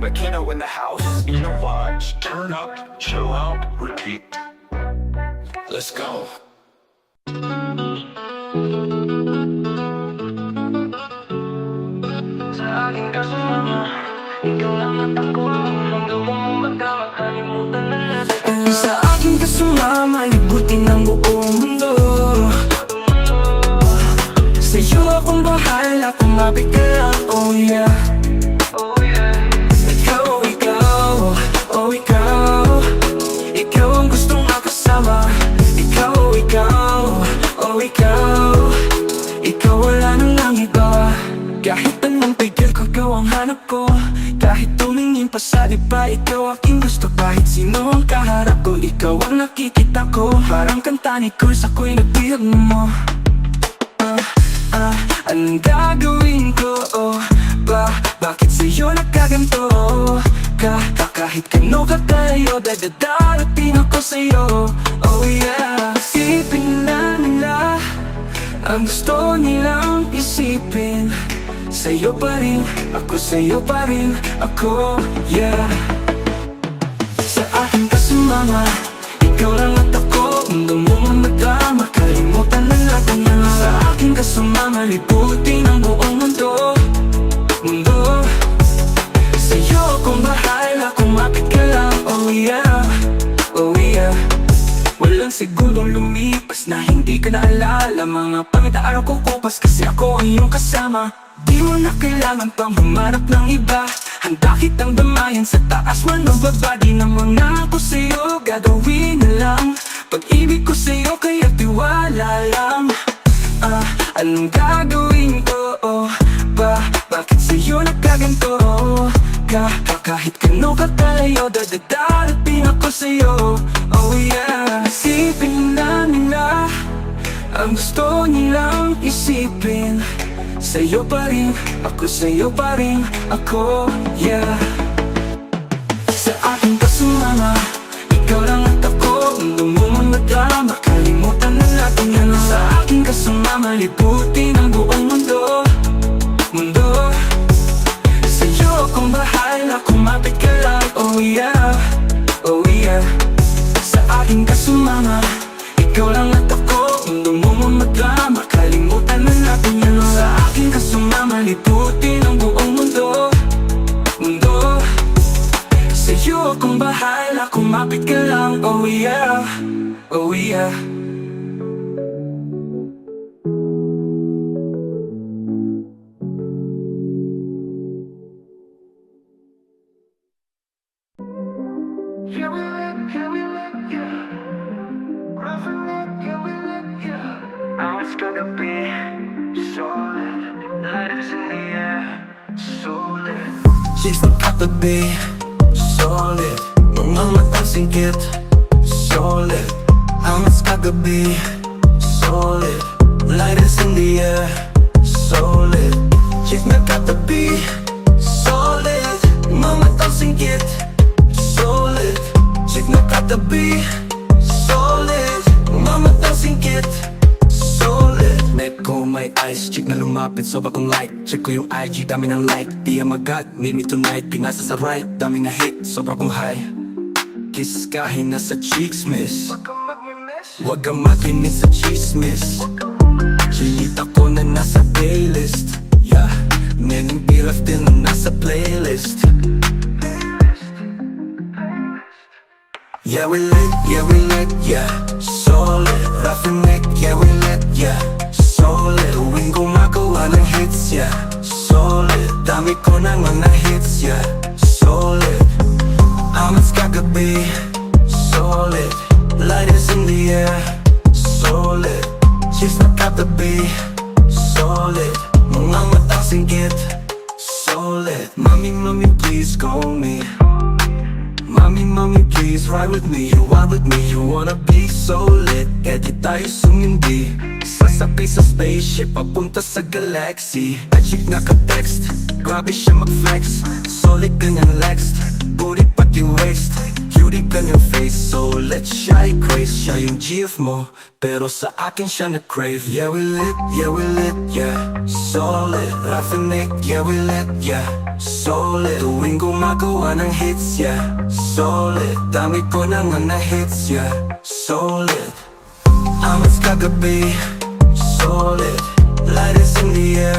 Makino in the house. You know what? Turn up, chill out, repeat. Let's go. Sa aking kasama, ikaw lang at ako. Mundo mong magkamakalimutan na natin. Sa aking kasama, libutin ang buong mundo. Sa'yo akong bahala, kumapit ka lang, oh yeah. Ikaw ang gustong makasama. Ikaw wala nang lang iba. Kahit anong tigil ko, ikaw ang hanap ko. Kahit tumingin pa sa iba, ikaw aking gusto. Kahit sino ang kaharap ko, ikaw ang nakikita ko. Parang kanta ni Kurs, ako'y nabihag mo. Anong gagawin ko? Bakit sa'yo nagkaganto? Kahit kano ka tayo, dadarating ako sa'yo. Oh yeah. Isipin na nila ang gusto nilang isipin. Sa'yo pa rin, ako sa'yo pa rin, ako, yeah. Sa aking kasama, ikaw lang at ako. Mundo mo man magdama, kalimutan na lahat ng mga. Sa aking kasama, liputin ang buong mundo. Sa'yo akong bahala, kumapit ka lang, oh yeah. Walang sigurong lumipas na hindi ka naalala. Mga pangit na araw ko kupas kasi ako ang iyong kasama. Di mo na kailangan pang humarap ng iba. Handa kitang damayan sa taas man o baba. Di naman ako sa'yo, gagawin na lang. Pag-ibig ko sa'yo kaya tiwala lang. Anong gagawin ko? Bakit sa'yo nagkaganto? Kahit kano ka tayo, dadarating ako sa'yo. Oh yeah. Isipin na nila ang gusto nilang isipin. Sa'yo pa rin, ako sa'yo pa rin, ako, yeah. Sa aking kasama, ikaw lang at ako. Mundo mo man magdama, kalimutan na lahat ng yan. Sa aking kasama, liputin ang buong mundo. Sa'yo akong bahala, kumapit ka lang, oh yeah. Sa aking kasama, ikaw lang at ako. Mundo mo man magdama, kalimutan na lahat ng yan. Sa aking kasama, liputin ang buong mundo. Sa'yo akong bahala, kumapit ka lang, oh yeah. Now it's gonna be solid. Lighters in the air, solid. She's not got to be solid. Mga matang singkit, solid. Amas kagabi, solid. Lighters in the air, solid. She's not got to be solid. Mga matang singkit, solid. She's not got to be solid. Mga matang singkit, solid. Net ko may eyes, chick na lumapit, soba kong like. Check ko yung IG, dami ng like. Di amagat, meet me tonight. Pinasa sa right, dami na hit, sobra kong high. Kiss kahit nasa cheeks miss. Huwag kang makinig sa chismis. Chinita ko na nasa playlist. Yeah, meaning pilaf din na nasa playlist. Yeah, we lit, yeah. Solid, rough and neck, yeah, we lit, yeah. Solid, uwing gumagawa ng hits, yeah. Solid, dami ko ng mga hits, yeah. Solid, amas kagabi. Solid, lighters in the air. Solid, she's not got to be solid. Mga matang singgit, solid. Mommy, please call me. Mommy, please ride with me. You want with me, you wanna be solid. Eh di tayo sumindi. Sasakay sa spaceship, papunta sa galaxy. At chick naka-text, grabe siya mag-flex. Solid ganyang legs, booty pati waist. Cute Beauty kanyang face, so let's siya i-craze. Siya yung GF mo, pero sa akin siya na-crave. Yeah, we lit, yeah, solid. Raffinik, yeah, we lit, yeah, solid. Tuwing gumagawa ng hits, yeah, solid. Dami ko na nga na hits, yeah, solid. Amats kagabi, solid. Light is in the air,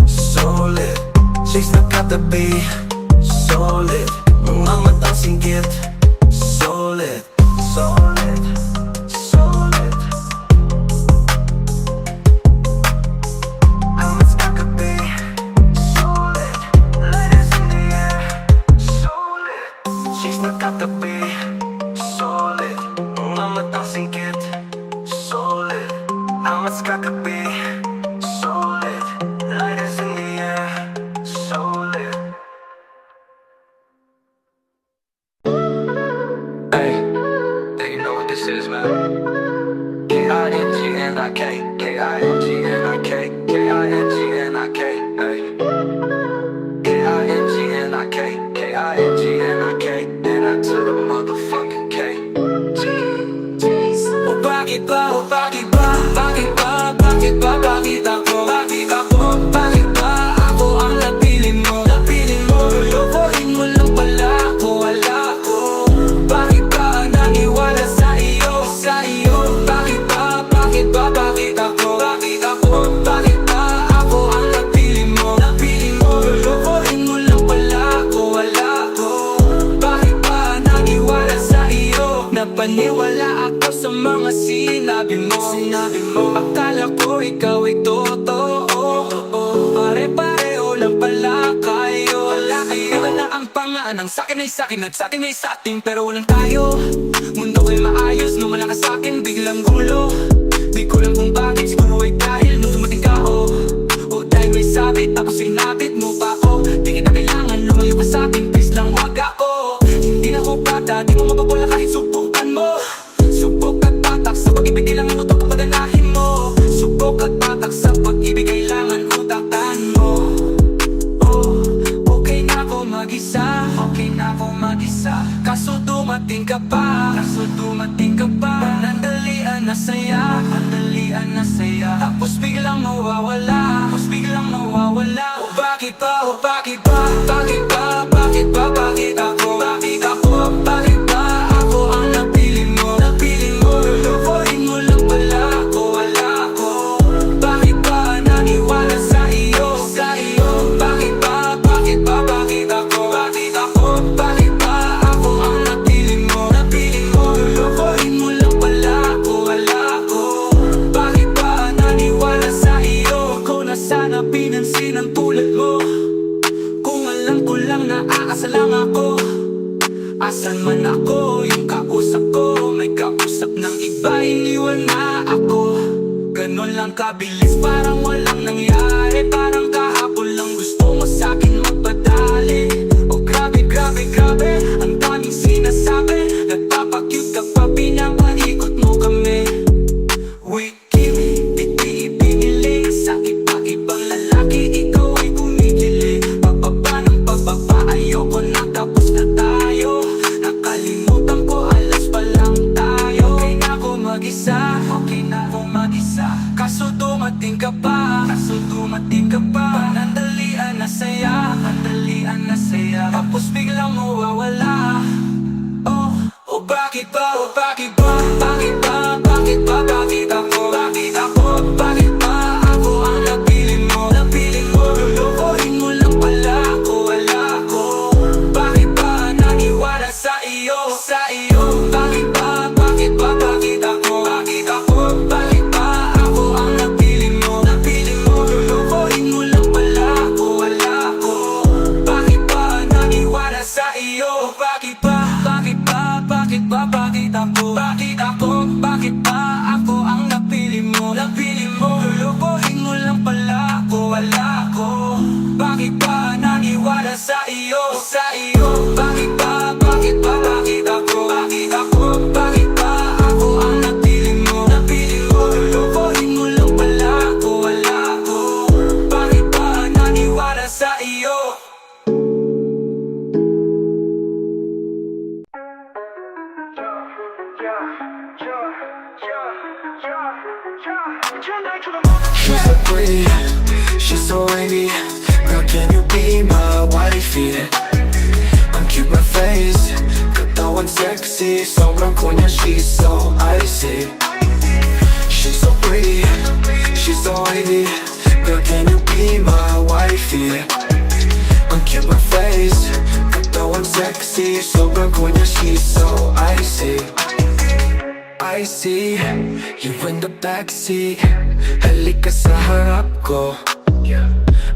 solid. Chicks nakatabi, solid. Mga matang singgit, solid, solid, solid. Amats kagabi, solid. Light is in the air, solid. Chicks nakatabi, solid. Mga matang singgit, solid. Amats kagabi, solid. Light is in the air, solid. Hey, they know what this is, man. K-I-N-G-N-I-K, K-I-N-G-N-I-K, K-I-N-G-N-I-K, hey. K-I-N-G-N-I-K, K-I-N-G-N-I-K, and I to the motherfucking K. Oh, bakit ba, oh, bakit ba, bakit ba, bakit ba, bakit ako, bakit ako, bakit ba ako ang napili mo, napili mo, lokohin mo lang pala ako, wala ko. Bakit ba naniwala sa iyo, sa iyo, bakit ba, bakit ba, bakit ako, bakit ako, bakit ba ako ang napili mo, napili mo, lokohin mo lang pala ako, wala ko. Bakit ba naniwala sa iyo, napaniwala ako sa mga sinabi mo, sinabi mo. Akala ko ikaw ay totoo, pare-pareho lang pala kayo, wala kayo. Iba na ang pangalan, sa'kin ay sa'kin at sa'tin ay sa'tin, pero walang tayo. Mundo ko'y maayos, nung wala ka sa'kin, biglang gulo. Di ko lang kung bakit, siguro ay dahil nung dumating ka, o dahil may sabit, tapos sinabit mo pa ako. Di kita kailangan, lumayo ka sa'kin, please lang wag ako. Hindi na ko bata, di mo mapapala kahit subukan mo. Subok at patak sa pag-ibig, di lang ang utok ang padanahin mo. Subok at patak sa pag-ibig, kailangan utakan mo. Oh, okay na ako mag-isa, okay na ako mag-isa. Kaso dumating ka pa, kaso dumating ka pa. Panandalian na saya, panandalian na saya. Tapos biglang mawawala, tapos biglang mawawala. Oh bakit ba, oh bakit ba, bakit ba, bakit ba, bakit ako, bakit ako, bakit ba ako ang napili mo, napili mo, lulukohin mo lang pala ako, wala ko. Bakit ba naniwala sa iyo, sa iyo, bakit ba, bakit ba, bakit ako, bakit ako, bakit ba ako ang napili mo, napili mo, lulukohin mo lang pala ako, wala ko. Bakit ba naniwala sa iyo, ko na sana pinansin ang tulad mo. Kung alam ko lang na aasa lang ako, asan man ako, yung kausap ko, may kausap ng iba, iniwan na ako. Ganon lang kabilis, parang walang nangyari, parang kahapon lang gusto mo sa'kin magpadali. Oh grabe, grabe, grabe, ang daming sinasabi, nagpapakyut ka pa, pinapaikot mo kami. Wiki, piti ibinili sa iba-ibang lalaki, ikaw ay bumibili. Pagbaba ng pagbaba, ayoko na, tapos na tayo. Nakalimutan ko, alas pa lang tayo. Okay na ako mag-isa, okay na ako mag-isa. Kaso dumating ka pa, kaso dumating ka pa. Panandalian na saya, panandalian na saya. Tapos biglang mawawala. Oh bakit ba, oh bakit ba, bakit ba, bakit ba, bakit ako, bakit ako, bakit ba ako ang napili mo, napili mo, lulukohin mo lang pala ako, wala ko. Bakit ba naniwala sa iyo, sa iyo, bakit ba, bakit ba, bakit ako, bakit ako, bakit ba ako ang napili mo, napili mo, lulukohin mo lang pala ako, wala ko. Bakit ba naniwala sa iyo, bakit ba, bakit ba, bakit ba, bakit ako, bakit ako, bakit ba ako ang napili mo, napili mo, lulukohin mo lang pala ako, wala ko. Bakit ba naniwala sa iyo, sa iyo, bakit ba, bakit ba, bakit ako, bakit ako, bakit ba ako ang napili mo, napili mo, lulukohin mo lang pala ako, wala ko. Bakit ba naniwala sa iyo? pretty, she's so wavy. Girl, can you be my wifey? Ang cute na face, katawan sexy. Sobrang kunya, she's so icy. She's so pretty, she's so wavy. Girl, can you be my wifey? Ang cute na face, katawan sexy. Sobrang kunya, she's so icy. I see you in the backseat. Halika sa harap ko,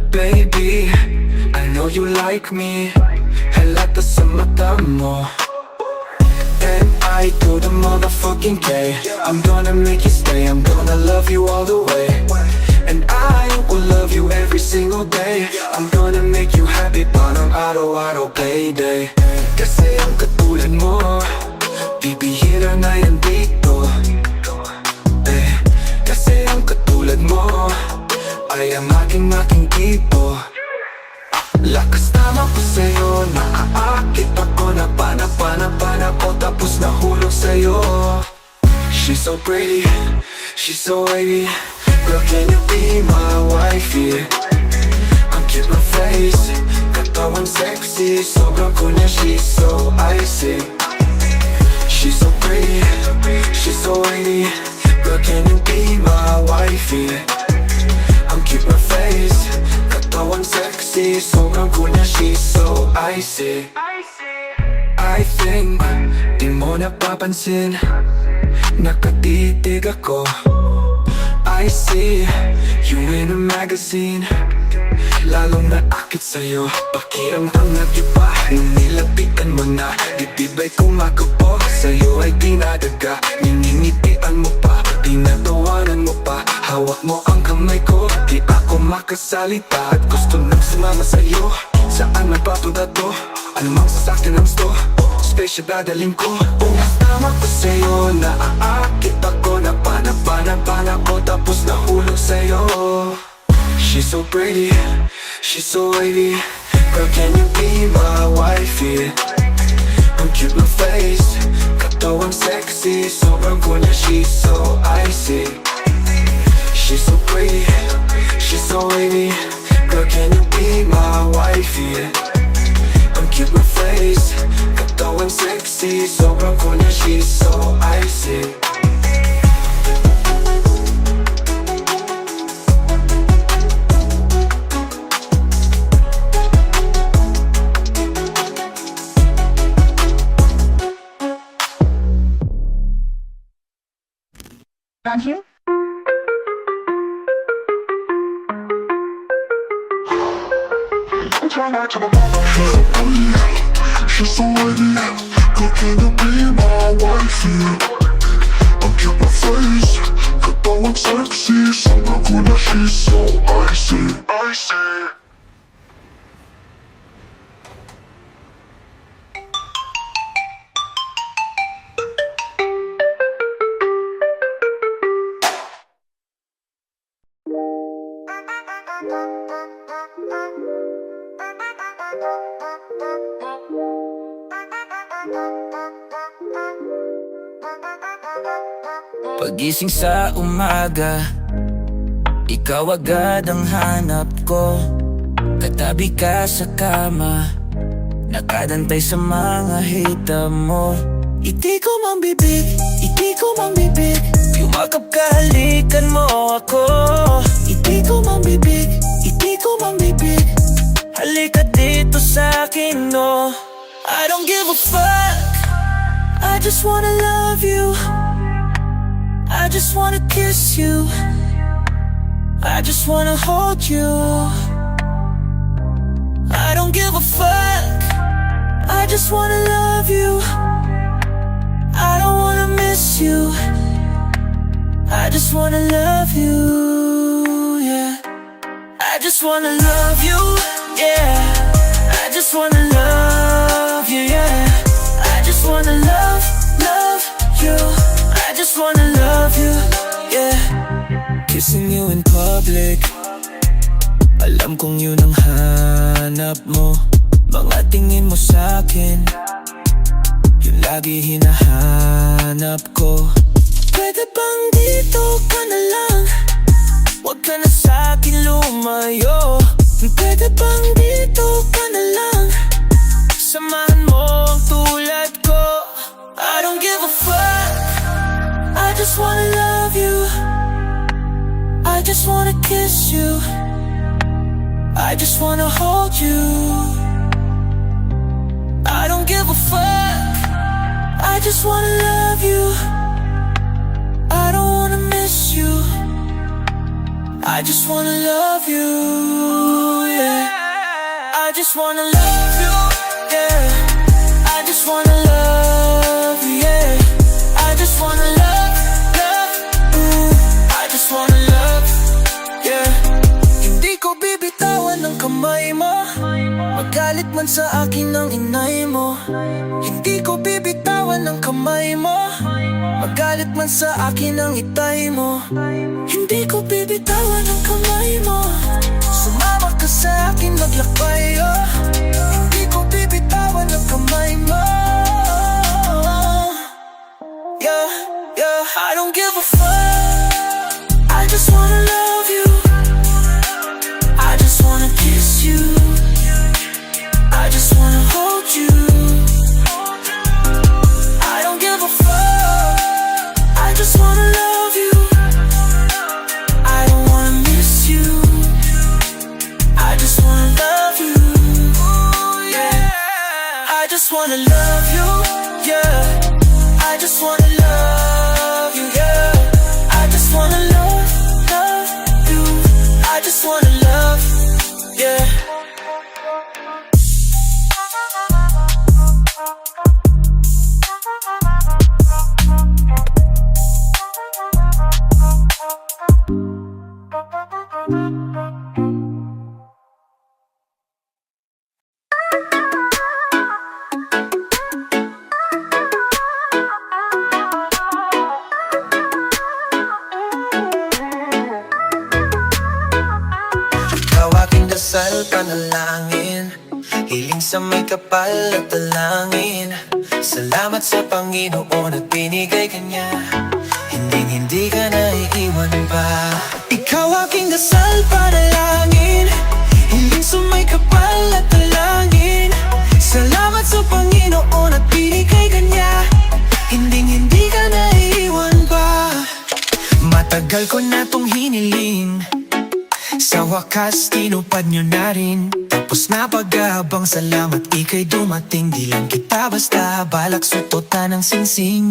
baby, I know you like me. Halata sa mata mo. And I do the motherfucking K. I'm gonna make you stay, I'm gonna love you all the way. And I will love you every single day. I'm gonna make you happy, parang araw-araw payday. Kasi ang katulad mo, bibihira na yan dito. Kasi ang katulad mo ay ang aking tipo. Lakas tama ko sa'yo, naaakit ako. Napanap ko tapos nahulog sa'yo. She's so pretty, she's so wavy. Girl, can you be my wifey? Ang cute na face, katawan sexy. Sobrang kunya, she's so icy. She's so pretty, she's so wavy. Girl, can you be my wifey? Ang cute na face, katawan sexy. Sobrang kunya, she's so icy. I think di mo napapansin, nakatitig ako. I see you in a magazine, lalong naakit sa'yo. Pakiramdam na iba, nilapitan mo na. Ditibay kumakapo, sa'yo ay dinadaga. Niningitian mo pa, tinatawanan mo pa. Hawak mo ang kamay ko, di ako makasalita. At gusto nang sumama sa'yo, saan magpapunta to? Anumang sasakyan ang sto, space dadaling ko. Ungas tama ko sa'yo, naaakit ako. Napanap ko tapos nahulog sa'yo. She's so pretty, she's so wavy. Girl, can you be my wifey? Ang cute na face, katawan sexy. Sobrang kunya, she's so icy. She's so pretty, she's so wavy. Girl, can you be my wifey? Ang cute na face, katawan sexy. Sobrang kunya, she's so icy. Around here? I'm trying not to the mama. She's so wavy. Girl, can you be my wifey? I'm cute my face, katawan sexy. Sobrang kunya, she's so icy. Pagising sa umaga, ikaw agad ang hanap ko. Katabi ka sa kama, nakadantay sa mga hita mo. Iti ko mang bibig, iti ko mang bibig. Yumakap ka, halikan mo ako. Iti ko mang bibig, iti ko mang bibig. Halika dito sa'kin, no. I don't give a fuck, I just wanna love you. I just wanna kiss you, I just wanna hold you. I don't give a fuck, I just wanna love you. I don't wanna miss you, I just wanna love you, yeah. I just wanna love you, yeah. I just wanna love you, yeah. I just wanna love you. I just wanna love you, yeah. Kissing you in public, alam kong yun ang hanap mo. Mga tingin mo sa'kin, yun lagi hinahanap ko. Pwede bang dito ka na lang? Huwag ka na sa'kin lumayo. Pwede bang dito ka na lang? Samahan mo ang tulad ko. I don't give a fuck, I just wanna love you. I just wanna kiss you. I just wanna hold you. I don't give a fuck, I just wanna love you. I don't wanna miss you. I just wanna love you, yeah. I just wanna love you, yeah. I just wanna love you, yeah. I just wanna love, I just wanna love, yeah. Hindi ko bibitawan ng kamay mo, magalit man sa akin ng inay mo. Hindi ko bibitawan ng kamay mo, magalit man sa akin ang itay mo. Hindi ko bibitawan ng kamay mo, sumama ka sa akin maglakbay, oh. Hindi ko bibitawan ng kamay mo, yeah, yeah. I don't give a fuck, I just wanna love you. I just wanna kiss you. I just wanna hold you. I don't give a fuck, I just wanna love you. I don't wanna miss you. I just wanna love you, yeah. I just wanna love you, yeah. I just wanna love you, yeah. I just wanna love you. I just wanna love, yeah. Tawagin dasal, panalangin, hiling sa may kapal at talangin. Salamat sa Panginoon at binigay ka niya, hindi ka na iiwan pa. Ikaw aking dasal, panalangin, hiling sa may kapal at talangin. Salamat sa Panginoon at binigay ka niya, hindi ka na iiwan pa. Matagal ko na tong hiniling, sa wakas tinupad nyo na rin. Tapos na pag-aabang, salamat ika'y dumating. Di lang kita basta balak sutotan ng singsing.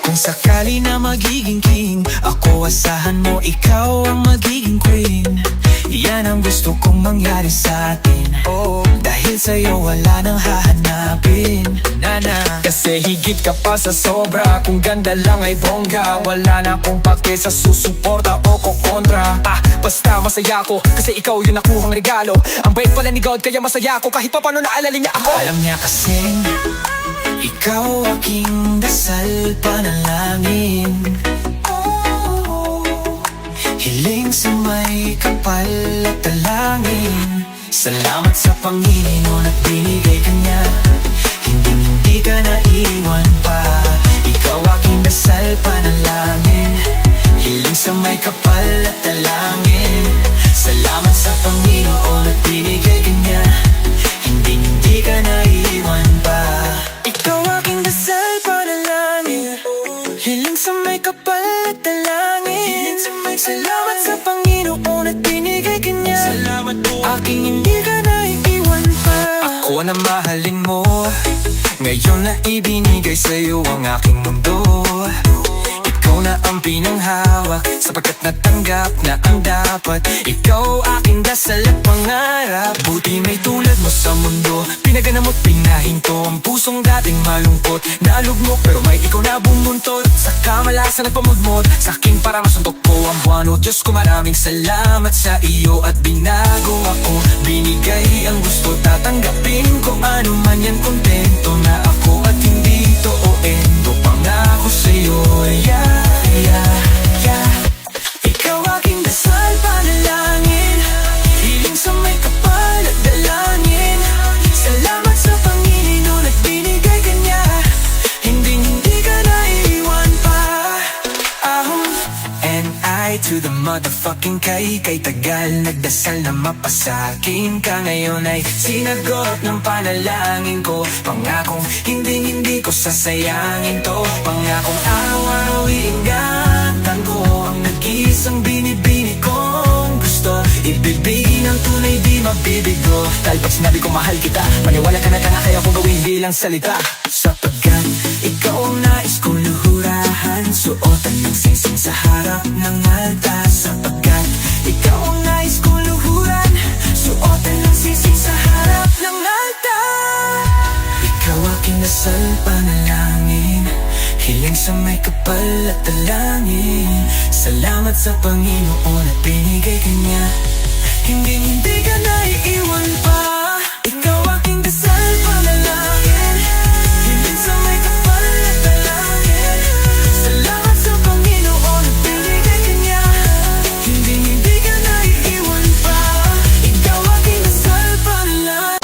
Kung sakali na magiging king, ako asahan mo, ikaw ang magiging queen. Yan ang gusto kong mangyari sa atin, oh, dahil sa'yo wala nang hahanapin, nana. Kasi higit ka pa sa sobra, kung ganda lang ay bongga. Wala na akong pake sa susuporta o kukontra. Basta masaya ko, kasi ikaw yung nakuhang regalo. Ang bait pala ni God, kaya masaya ko kahit pa paano naalala niya ako. Alam niya kasing ikaw aking dasal, panalangin, hiling sa may kapal at talangin. Salamat sa Panginoon at binigay ka niya, hindi ka na iwan pa. Ikaw aking dasal, panalangin, hiling sa may kapal at talangin. Salamat sa Panginoon at binigay ka niya, hindi ka na iwan pa. Ikaw aking dasal, panalangin, hiling sa may kapal at talangin. Salamat sa Panginoon at binigay ka niya, salamat po, aking hindi ka na iiwan pa. Ako na mahalin mo, ngayon na ibinigay sa'yo ang aking mundo. Ikaw na ang pinanghawak, sapagkat natanggap na ang dapat. Ikaw aking dasal at pangarap, buti may tulad mo sa mundo. Pinaganamot, pinahinto ang pusong dating malungkot. Naalugmok pero may ikaw na bumuntot, sa kamalasan nagpamudmod sa aking para masuntok ko ang buwanot. Diyos ko maraming salamat sa iyo at binago ako. Binigay ang gusto, tatanggapin ko ano man yan. Kontento na ako at hindi to o endo. Pangako sa'yo, yeah, yeah, yeah. Ikaw aking dasal, panalangin, hiling sa may kapal at dalangin. Salamat sa Panginoon at binigay ka niya, hindi ka na iwan pa. And I to the motherfucking kay tagal nagdasal na mapasakin ka. Ngayon ay sinagot ng panalangin ko. Pangakong hindi ko sasayangin to. Pangakong araw-araw iingatan ko ang nag-iisang binibini kong gusto. Ibibigin ng tunay di mabibigo. Dahil pag sinabi ko mahal kita, maniwala ka na kaya ko gawin bilang salita. Sapagkat ikaw ang nais kong luhurahan, suotan ng singsing sa harap ng altar. Sapagkat ikaw ang nais kong luhuran, suotan ng singsing sa harap ng altar. Ikaw aking dasal panalangin, hiling sa may kapal at dalangin. Salamat sa Panginoon at binigay ka niya. Hindi ka naiiwan pa. Ikaw aking dasal panalangin, hiling sa may kapal at dalangin. Salamat sa Panginoon at binigay ka niya. Hindi ka naiiwan pa. Ikaw aking dasal panalangin.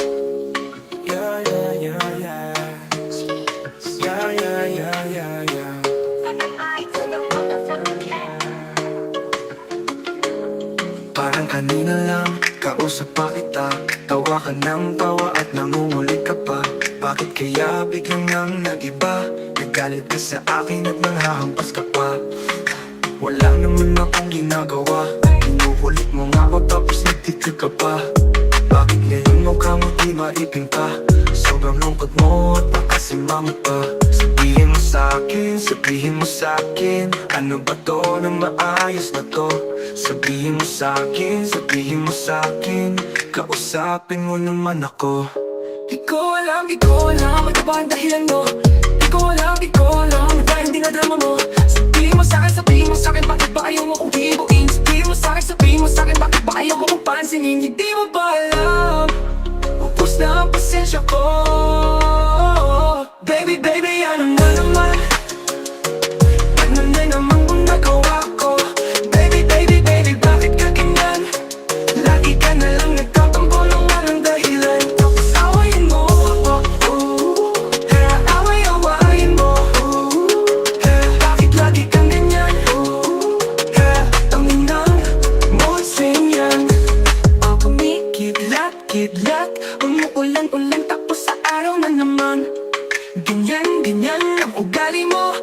Parang kanina lang, kausap pa kita. Tawa ka ng tawa at nangungulit ka pa. Bakit kaya biglang nang nag-iba? Nagalit ka sa akin at nanghahampas ka pa. Wala naman akong ginagawa, inuulit mo nga ako tapos nagtitig ka pa. Bakit ngayon mukha mo di maipin pa? Sobrang lungkot mo at makasimama pa. Sabihin mo sa'kin, ano ba to na maayos na to? Sabihin mo sa'kin, kausapin mo naman ako. Di ko alam, ano ba ang dahilan mo? Di ko alam, ano ba yung dinadrama mo? Sabihin mo sa'kin, bakit ba ayaw mo kong gibuin? Sabihin mo sa'kin, bakit ba ayaw mo kong pansinin? Hindi mo ba alam, upos na ang pasensya ko. Baby, ano na naman? Ano na naman kung nagawa ko? Baby, bakit ka ganyan? Lagi ka na lang nagtatampo ng walang dahilan. Tapos awayin mo ako, awayin mo. Bakit lagi kang ganyan? Tangin ng mood swing yan. Ang kumikidlat, umuulan-ulan tapos sa araw na naman. Ganyan ang ugali mo.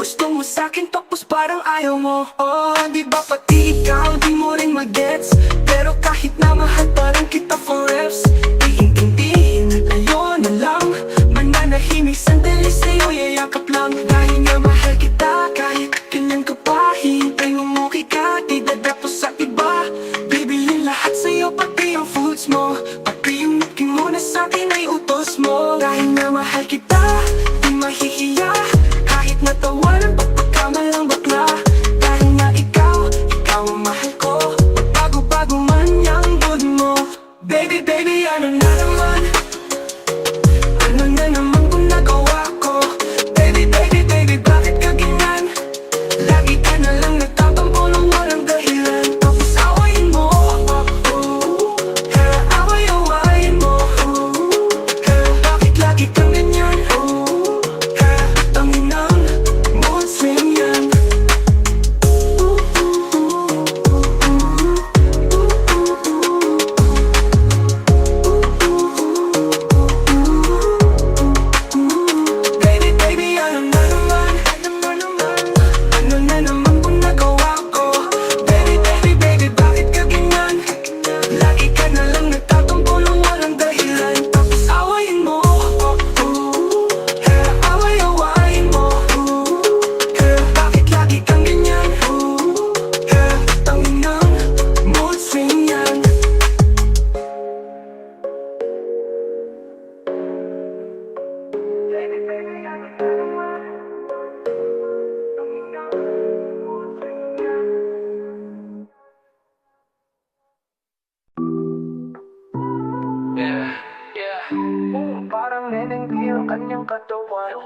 Gusto mo sa'kin tapos parang ayaw mo. Oh, di ba pati ikaw di mo rin magets? Pero kahit na mahal parang kita for reps. Iintindihin, ayaw na lang. Mananahimik sandali sa'yo, yayakap lang. Dahil nga mahal kita, kahit ganyan ka pa. Hintay umuki ka, di dadapos sa iba. Bibilin lahat sa'yo, pati ang foods mo. Pati yung looking mo na sa'kin ay utos mo. Dahil nga mahal kita, di mahihiya. Kahit natawanan pa pagkamalang bakla. Dahil nga ikaw ang mahal ko. Pagbago-bago man yung mood mo. Baby, ano na naman? Ano na naman kung nagawa ko? Baby, bakit ka ganyan? Lagi ka na lang nagtatampo ng walang dahilan. Tapos awayin mo ako, awayin mo. Bakit lagi kang ganyan? Tangin ng mood swing yan. Baby, ano na naman? Ano na naman kung nagawa ko? Baby, bakit ka ganyan? Lagi ka na lang nagtatampo ng walang dahilan. Tapos awayin mo ako, awayin mo. Bakit lagi kang ganyan? Tangin ng mood swing yan. Parang nenenggi ang kanyang katawan.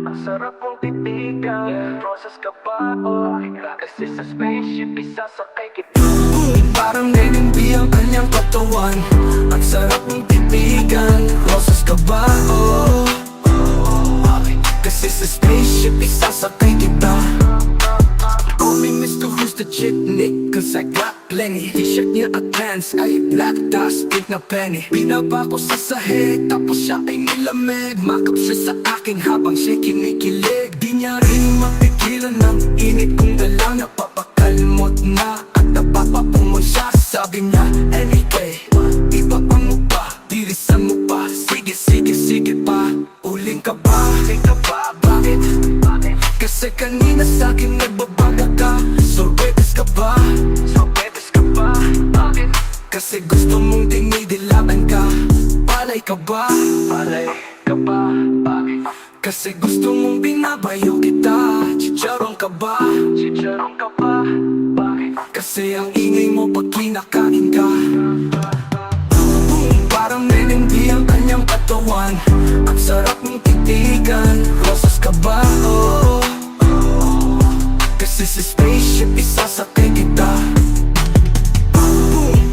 Ang sarap mong titigan. Rosas ka ba o kasi sa spaceship isasakay kita. Parang nenenggi ang kanyang katawan. Ang sarap mong titigan. Rosas ka ba o kasi sa spaceship isasakay kita. Call me Mr. Who's the Chick Nick, cause Lenny. T-shirt niya at pants ay black dust pink na penny. Binaba ko sa sahig tapos siya ay nilamig. Makeup siya sa akin habang siya kinikilig. Di niya rin mapigilan ng init kong dala. Napapakalmot na at napapapumon siya. Sabi niya, anyway, iba pa mo pa, dilisan mo pa. Sige, sige, sige pa. Uling ka ba? Bakit? Kasi kanina sa'kin nagbabaga ka. Sorbetes ka ba? Bakit? Kasi gusto mong dinidilaban ka. Palay ka ba? Bakit? Kasi gusto mong binabayo kita. Chicharong ka ba? Bakit? Kasi ang ingay mo pag kinakain ka. Parang nenengdi ang kanyang katawan. Ang sarap mong titigan. Rosas ka ba? Oh. Kasi sa spaceship isasakay kita.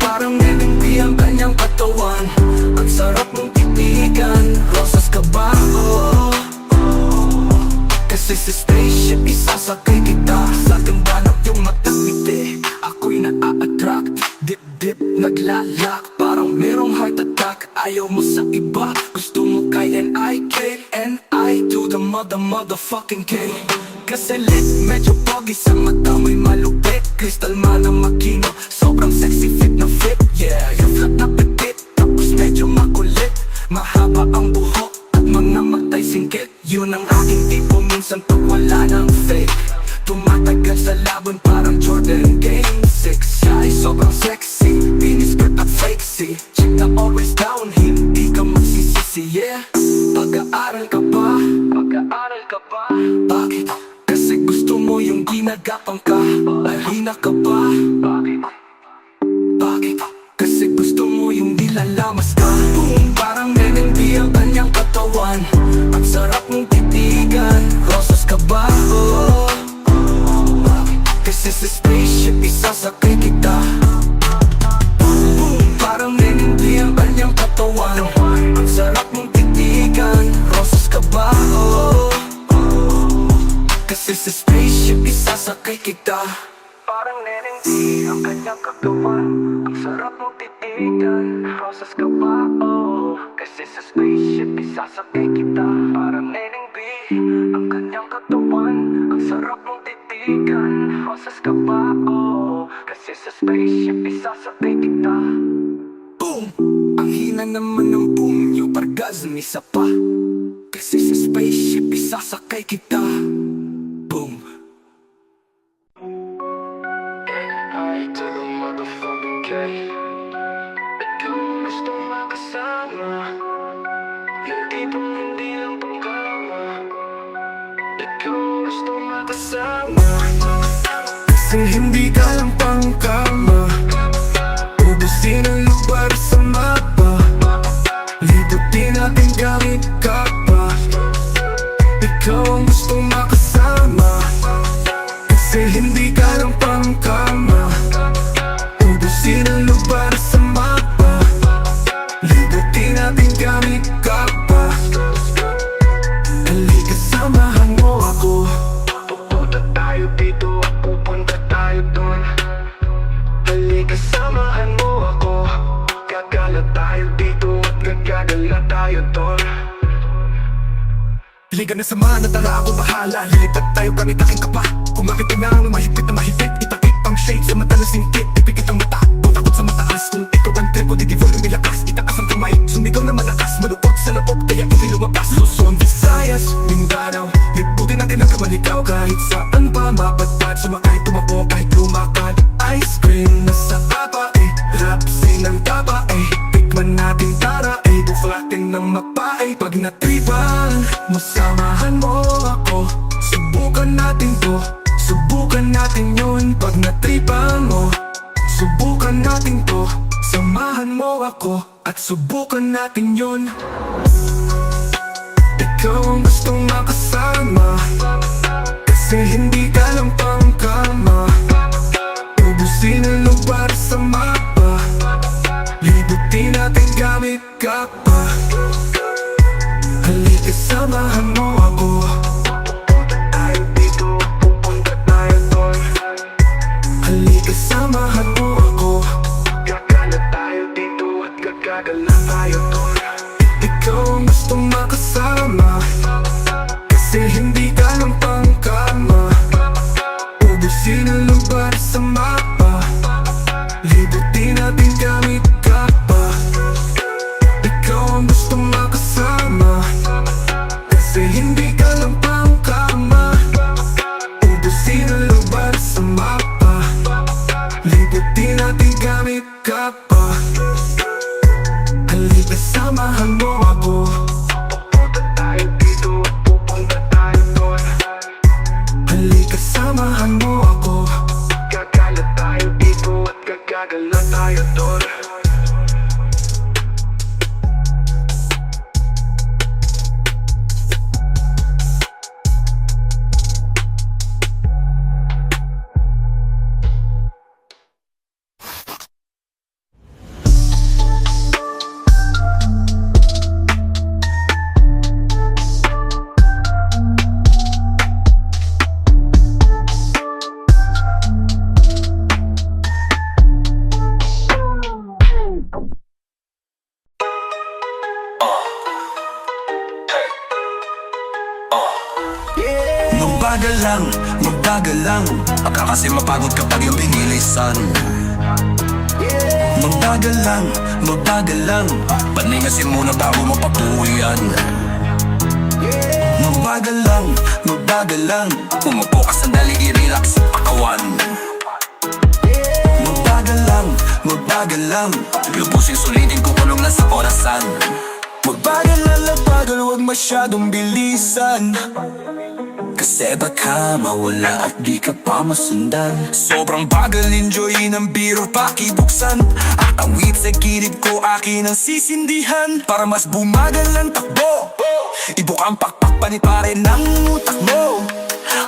Parang nenengdi ang kanyang katawan. Ang sarap mong titigan. Rosas ka ba? Oh. Kasi sa spaceship isasakay kita. Sa timbanap yung matangiti, ako'y na-a-attract. Dip-dip, naglalak, parang merong heart attack. Ayaw mo sa iba, gusto mo kay N.I.K. N.I. to the motherfucking K. Kasi lit, medyo pogi sa mata mo'y malupit. Crystal man ang makino, sobrang sexy fit na fit. Yeah, you're flat na petit, tapos medyo makulit. Mahaba ang buhok at mga matay singkit. Yun ang aking tipo, minsan pag wala ng fake. Tumatagal sa laban parang Jordan Game 6. Siya ay sobrang sexy, miniskirt at flexy. Chick na always down, hindi ka magsisisi, yeah. Pag-aaral ka ba? Bakit? Kasi gusto mo yung ginagapang ka. Mahina ka ba? Bakit? Kasi gusto mo yung nilalamas ka. Parang nenengdi ang kanyang katawan. Ang sarap mong titigan. Rosas ka ba? Oh. Kasi sa spaceship isasakay kita. Parang nenengdi ang kanyang katawan. Ang sarap mong titigan. Rosas ka ba? Oh. Kasi sa spaceship isasakay kita. Parang nenengdi ang kanyang katawan. Ang sarap mong titigan. Rosas ka ba? Oh. Kasi sa spaceship isasakay kita. Parang nenengdi ang kanyang katawan. Ang sarap mong titigan. Rosas ka ba? Oh. Kasi sa spaceship isasakay kita. Boom! Ang hina naman ng boom nyo, pargasm isa pa. Kasi sa spaceship isasakay kita. Boom! I to the motherfucking K. Ikaw gusto makasama. Yung tipong hindi lang pagkama. Ikaw gusto makasama. Kasi hindi ka lang pangkama. Ubusin ang lugar sa mapa. Libutin natin gamit ka pa. Ikaw ang gustong makasama. Kasi hindi ka lang pangkama. Ubusin ang lugar sa mapa. Libutin natin gamit ka pa. Halika samahan mo ako. Pupunta tayo dito at pupunta tayo dun. Halika samahan mo ako. Gagala tayo dito at gagala tayo dun. Halika na samahan na tara ako bahala. Lilipad tayo gamit aking kapa. Kumakit na ang mahigpit na mahigpit. Itakip ang shade sa mata na singkit. Ipikit ang mata, takot sa mataas. Kung ikaw ang trip o di volume ilakas. Itakas ang kamay, sumigaw na malakas. Malupot sa loob, kaya hindi lumabas. Luzon, Visayas, Mindanao. Liputin natin ang kamalikaw. Kahit saan pa mapadpad. Sumakay, tumakbo, kahit lumakad. Ice cream na sa tapa, eh. Rapsin ng tapa, eh. Tikman natin tara, eh. Buflatin ng mapa, eh. Pag natripan, masamahan mo ako. Subukan natin to. Subukan natin yun pag natripan mo. Subukan natin to. Samahan mo ako at subukan natin yun. Ikaw ang gustong makasama. Kasi hindi ka lang pangkama. Ubusin ang lugar sa mapa. Libutin natin gamit ka pa. Halika samahan mo ako. Halika samahan mo ako. Magbagal lang Baka kasi mapagod kapag yung binilisan. Magbagal lang Paningasin muna bago mo papuwian. Magbagal lang Umupo ka sandali, i-relax ang pakawan. Magbagal lang Lubusin, sulitin kung anong nasa orasan. Magbagal huwag masyadong bilisan. Kasi baka mawala at di ka pa masundan. Sobrang bagal, enjoyin ang biro pakibuksan. At awit sa gilid ko akin ang sisindihan. Para mas bumagal ang takbo, ibuka ang pakpak panipare ng utak mo.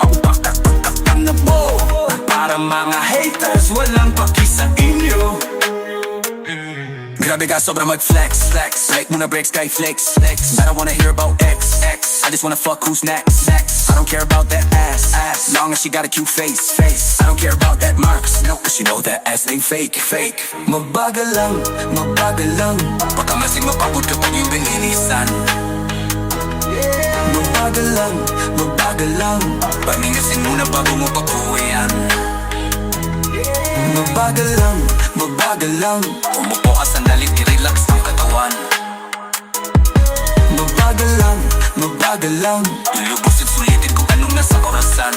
Ang pakpak na mo. Para mga haters walang paki sa inyo. Grabe ka sobra mag-flex Like muna breaks kay flex I don't wanna hear about X I just wanna fuck who's next I don't care about that ass Long as she got a cute face I don't care about that marks No, cause you know that ass ain't fake Magbagal lang Baka masing mapagod kapag yung binilisan. Magbagal lang Paningasin muna bago mo papuwian. Magbagal lang Umupo ka sandali, i-relax ang katawan. Magbagal lang Ilubusin, sulitin kung anong nasa orasan.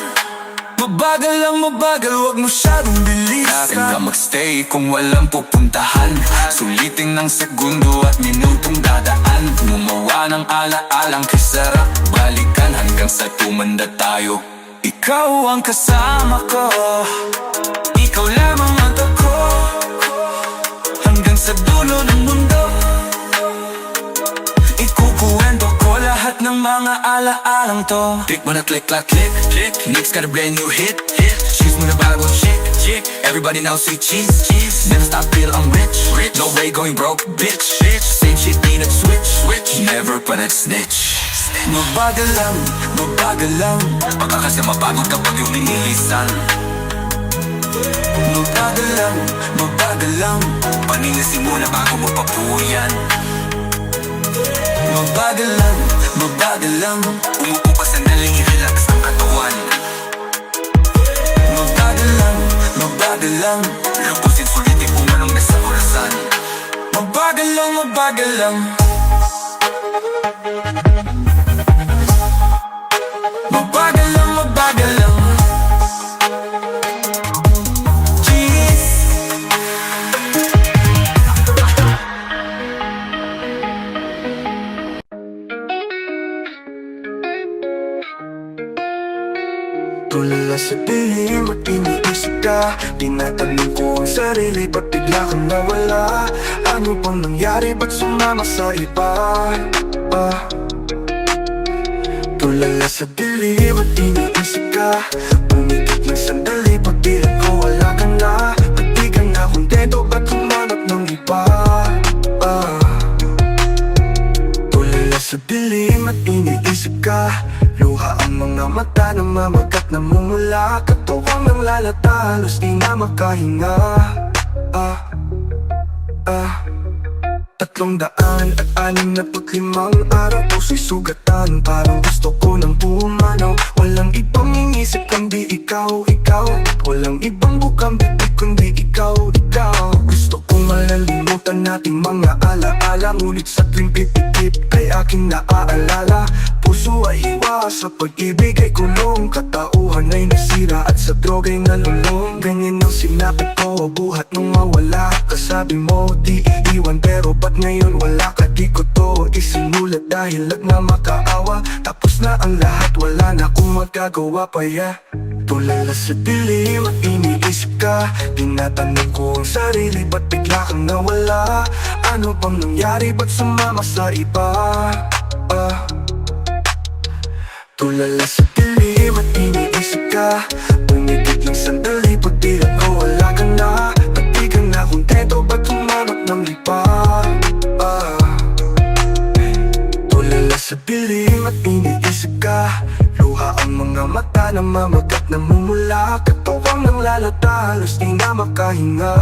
Magbagal huwag masyadong bilisan. Akin ka magstay kung walang pupuntahan. Sulitin ng segundo at minutong dadaan. Gumawa ng ala-alang kasarap balikan. Hanggang sa tumanda tayo. Ikaw ang kasama ko, ikaw lamang ang ako. Hanggang sa dulo ng mundo ikukuwento ko lahat ng mga ala-alang to. Click mo na click. Nick's got a brand new hit. She's mo na bago chick. Everybody now say cheese. Never stop till I'm rich. No way going broke, bitch. Same shit, ain't a switch. Never pa nag-snitch. Magbagal lang Baka kasi mapagod kapag yung binilisan. Magbagal lang Paningasin muna bago mo papuwian. Magbagal lang Umupo ka sandali, i-relax ang katawan. Magbagal lang Lubusin, sulitin kung anong nasa orasan. Magbagal lang Jeez. Tulala sa dilim at iniisip ka. Tinatanong ko ang sarili, ba't bigla kang nawala? Ano bang nangyari, ba't sumama sa iba? Tulala sa dilim at iniisip ka. Pumikit ng sandali, pagbilang ko wala ka na. Ba't di ka na kontento, ba't humanap ng iba? Tulala sa dilim at iniisip ka. Luha ang mga mata na mamagat na mumula. Katawang ng lalata, halos di na makahinga. 365 araw puso'y sugatan. Parang gusto ko nang pumanaw. Walang ibang inisip kundi ikaw. Walang ibang bukang bibig kundi ikaw. Gusto kong malalimutan nating mga alaala. Ngunit sa tuwing pipitip kay aking naaalala. Puso ay hiwa, sa pag-ibig ay kulong. Katauhan ay nasira at sa droga'y nalulong. Ganyan ang sinapit ko, buhat nung mawala. Kasabi mo di iiwan, pero ba't ngayon wala ka? Di ko to isinulat dahil lag na makaawa. Tapos na ang lahat, wala na akong magagawa pa, yeah. Tulala sa dilim at iniisip ka. Tinatanong ko ang sarili, ba't bigla kang nawala? Ano bang nangyari, ba't sumama sa iba? Tulala sa dilim at iniisip ka. Pumikit ng sandali, pagdilat ko wala ka na. Ba't di ka na kontento, ba't humanap ng iba? Tulala sa dilim at iniisip ka. Luha ang mga mata na mamagat na mumula. Katawang ng lalata, halos di na makahinga.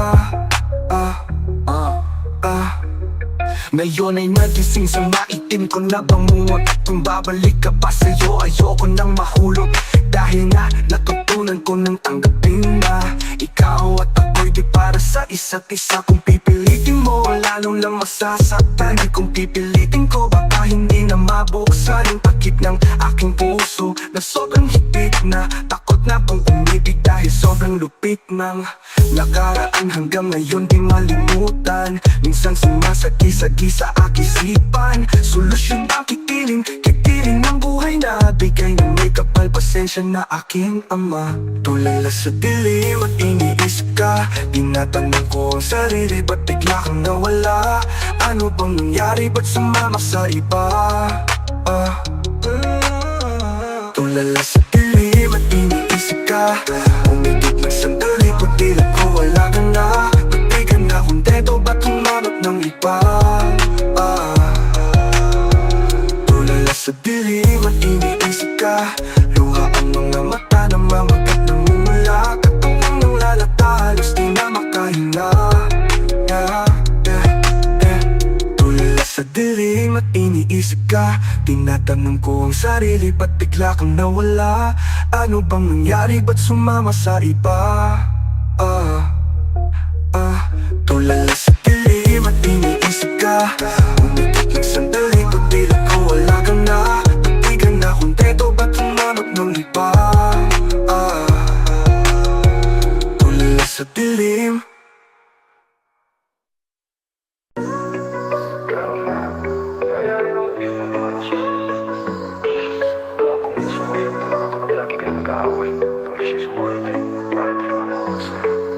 Ngayon ay nagising sa maitim ko na bangungot. At kung babalik ka pa sa'yo, ayoko nang mahulog. Dahil nga natutunan ko nang tanggapin na ikaw at ako'y di para sa isa't isa. Kung pipilitin mo, lalong lang masasaktan. Di kung pipilitin ko, baka hindi na mabuksan yung takip ng aking puso na sobrang higpit na takot na pang umibig dahil sobrang lupit ng nakaraan. Hanggang ngayon di malimutan, minsan sumasagi-sagi sa aking isipan. Solusyon ang kikiling ng buhay na bigay ng may kapal. Pasensya na aking ama. Tulala sa dilim at iniisip ka. Tinatanong ko ang sarili, ba't bigla kang nawala? Ano bang nangyari, ba't sumama sa iba? Tulala sa dilim at iniisip ka. Umigit ng sandali, pagtila ko wala ka na. Pagtigan na kung deto, ba't humanap ng iba? Tulala sa dilim at iniisip ka. Luha ang mga mata na mamagat ng mumula. Katawang ng lalata, halos di na makahinga. Tulala sa dilim at iniisip ka. Tinatanong ko ang sarili, ba't bigla kang nawala? Ano bang nangyari, ba't sumama sa iba? Tulala sa dilim at iniisip ka. Umigit ng sandali, pagtila ko wala ka na. Pagtigan na kung deto, ba't humanap ng iba? Tulala sa dilim.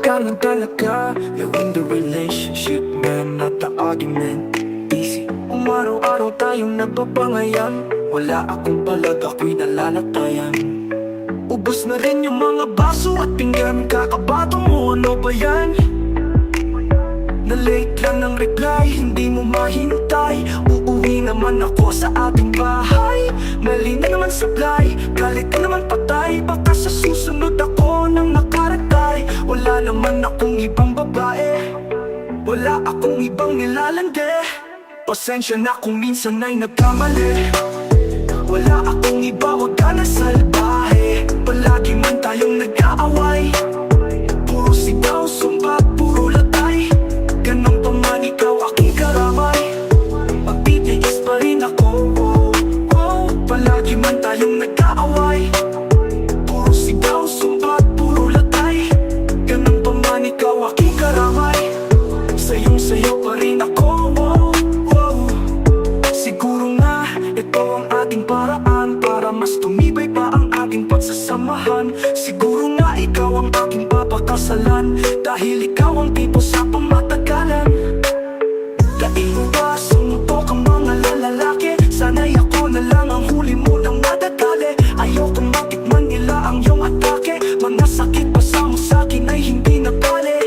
Ganun talaga yung the relationship, man, not the argument. Easy, araw-araw tayong nagpapangayan. Wala akong palag, ako'y nalalatayan. Ubus na rin yung mga baso at pinggan. Kakabato mo, ano ba yan? Na-late lang ng reply, hindi mo mahintay. Uuwi naman ako sa ating bahay. Mali na naman supply, galit na naman patay. Baka sa susunod ako nang nakaratay. Wala naman akong ibang babae, wala akong ibang nilalande. Pasensya na kung minsan ay nagkamali. Wala akong iba, wag ka na salbahe. Palagi man tayong nag-aaway. Puro sigaw, sumbat, puro latay. Ganun pa man ikaw aking karamay. Magtitiis pa rin ako, palagi man tayong nag-aaway. Puro sigaw, sumbat, puro latay. Ganun pa man ikaw aking karamay. Sayong-sayo pa rin ako, siguro nga ito ang ating paraan para mas tumibay pa ang ating pagsasamahan. Siguro nga ikaw ang aking papakasalan, dahil ikaw ang tipo sa pamatagalan. Daing ba sumutok ang mga lalaki? Sana'y ako na lang ang huli mo nang nadadali. Ayokong matikman nila ang iyong atake. Mga sakit pa sa mo sa'kin ay hindi na bale.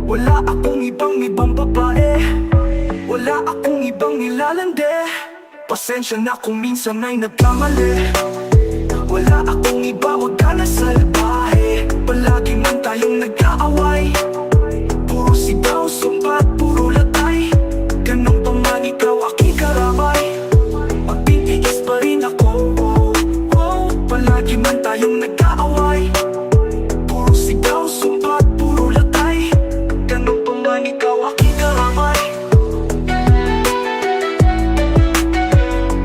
Wala akong ibang babae, wala akong ibang nilalande. Pasensya na kung minsan ay nagkamali. Wala akong iba, wag ka na salbahe. Palagi man tayong nag-aaway. Puro sigaw, sumbat, puro latay. Ganun pa man ikaw aking karamay. Magtitiis pa rin ako, palagi man tayong nag-aaway. Puro sigaw, sumbat, puro latay. Ganun pa man ikaw aking karamay.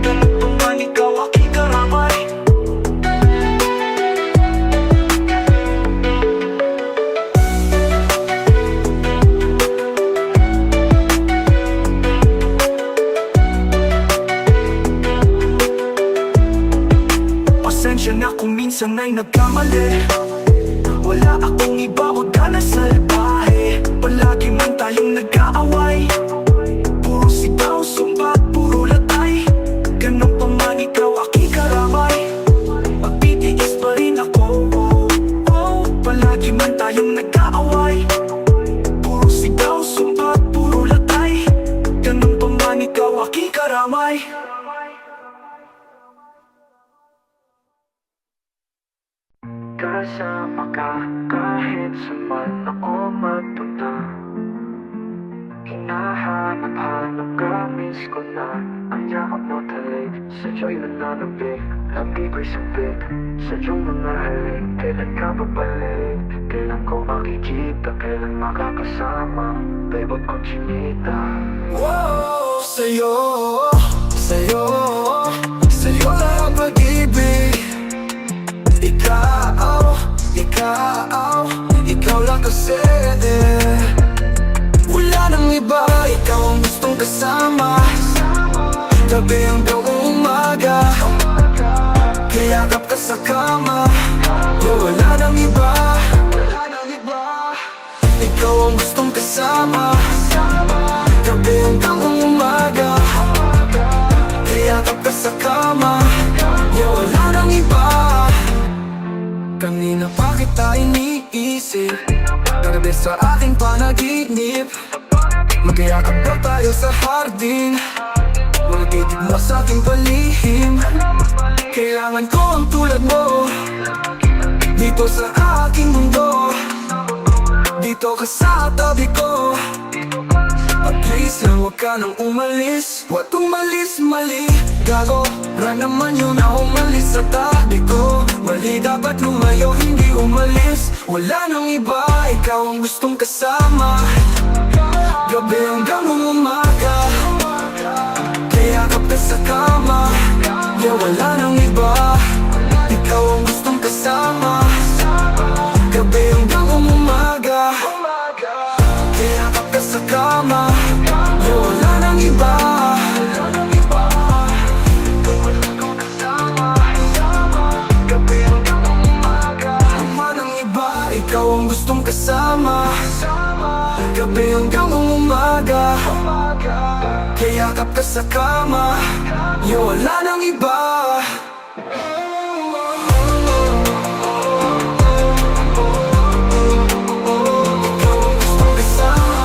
Ganun pa man ikaw aking karamay. Pasensya na kung minsan ay nagkamali. Wala akong iba, wag ka na salbahe. Palagi man tayong nag-aaway. Puro sigaw, sumbat, puro latay. Ganun pa man ikaw aking karamay. Magtitiis pa rin ako, palagi man tayong nag-aaway. Puro sigaw, sumbat, puro latay. Ganun pa man ikaw aking karamay. Kasama ka kahit saan man ako magpunta. Hinahanap hanap ka, miss ko na ang yakap mo talik. Sadya'y nananabik, lagi ko'y sabik sa iyong mga halik. Kailan ka babalik? Kailan ko makikita? Kailan makakasama? Babe, ko chinita. Wow, sa'yo, sa'yo, sa'yo lang pag-ibig. Ikaw, ikaw, ikaw lang kasi. Wala nang iba, ikaw ang gustong kasama. Gabi hanggang umaga, kayakap ka sa kama. Wala nang iba, ikaw ang gustong kasama. Gabi hanggang umaga, kayakap ka sa kama. Wala nang iba. Kanina pa kita iniisip, kagabi sa aking panaginip. Magyayakap daw tayo sa hardin, mga titig mo sa aking palihim. Kailangan ko ang tulad mo dito sa aking mundo. Dito ka sa tabi ko, at please lang huwag ka nang umalis. Huwag umalis, mali, gago. Ra naman yun na umalis sa tabi ko. Mali, dapat lumayo, hindi umalis. Wala nang iba, ikaw ang gustong kasama. Gabi hanggang umaga, kayakap ka sa kama. Yeah, wala nang iba, ikaw ang gustong kasama. Gabi hanggang umaga, kayakap ka sa kama. Yeah, wala nang iba. Gabi hanggang umaga, wala nang iba, ikaw ang gustong kasama. Gabi hanggang umaga, kayakap ka sa kama. Yeah, wala nang iba. Ikaw ang gustong kasama.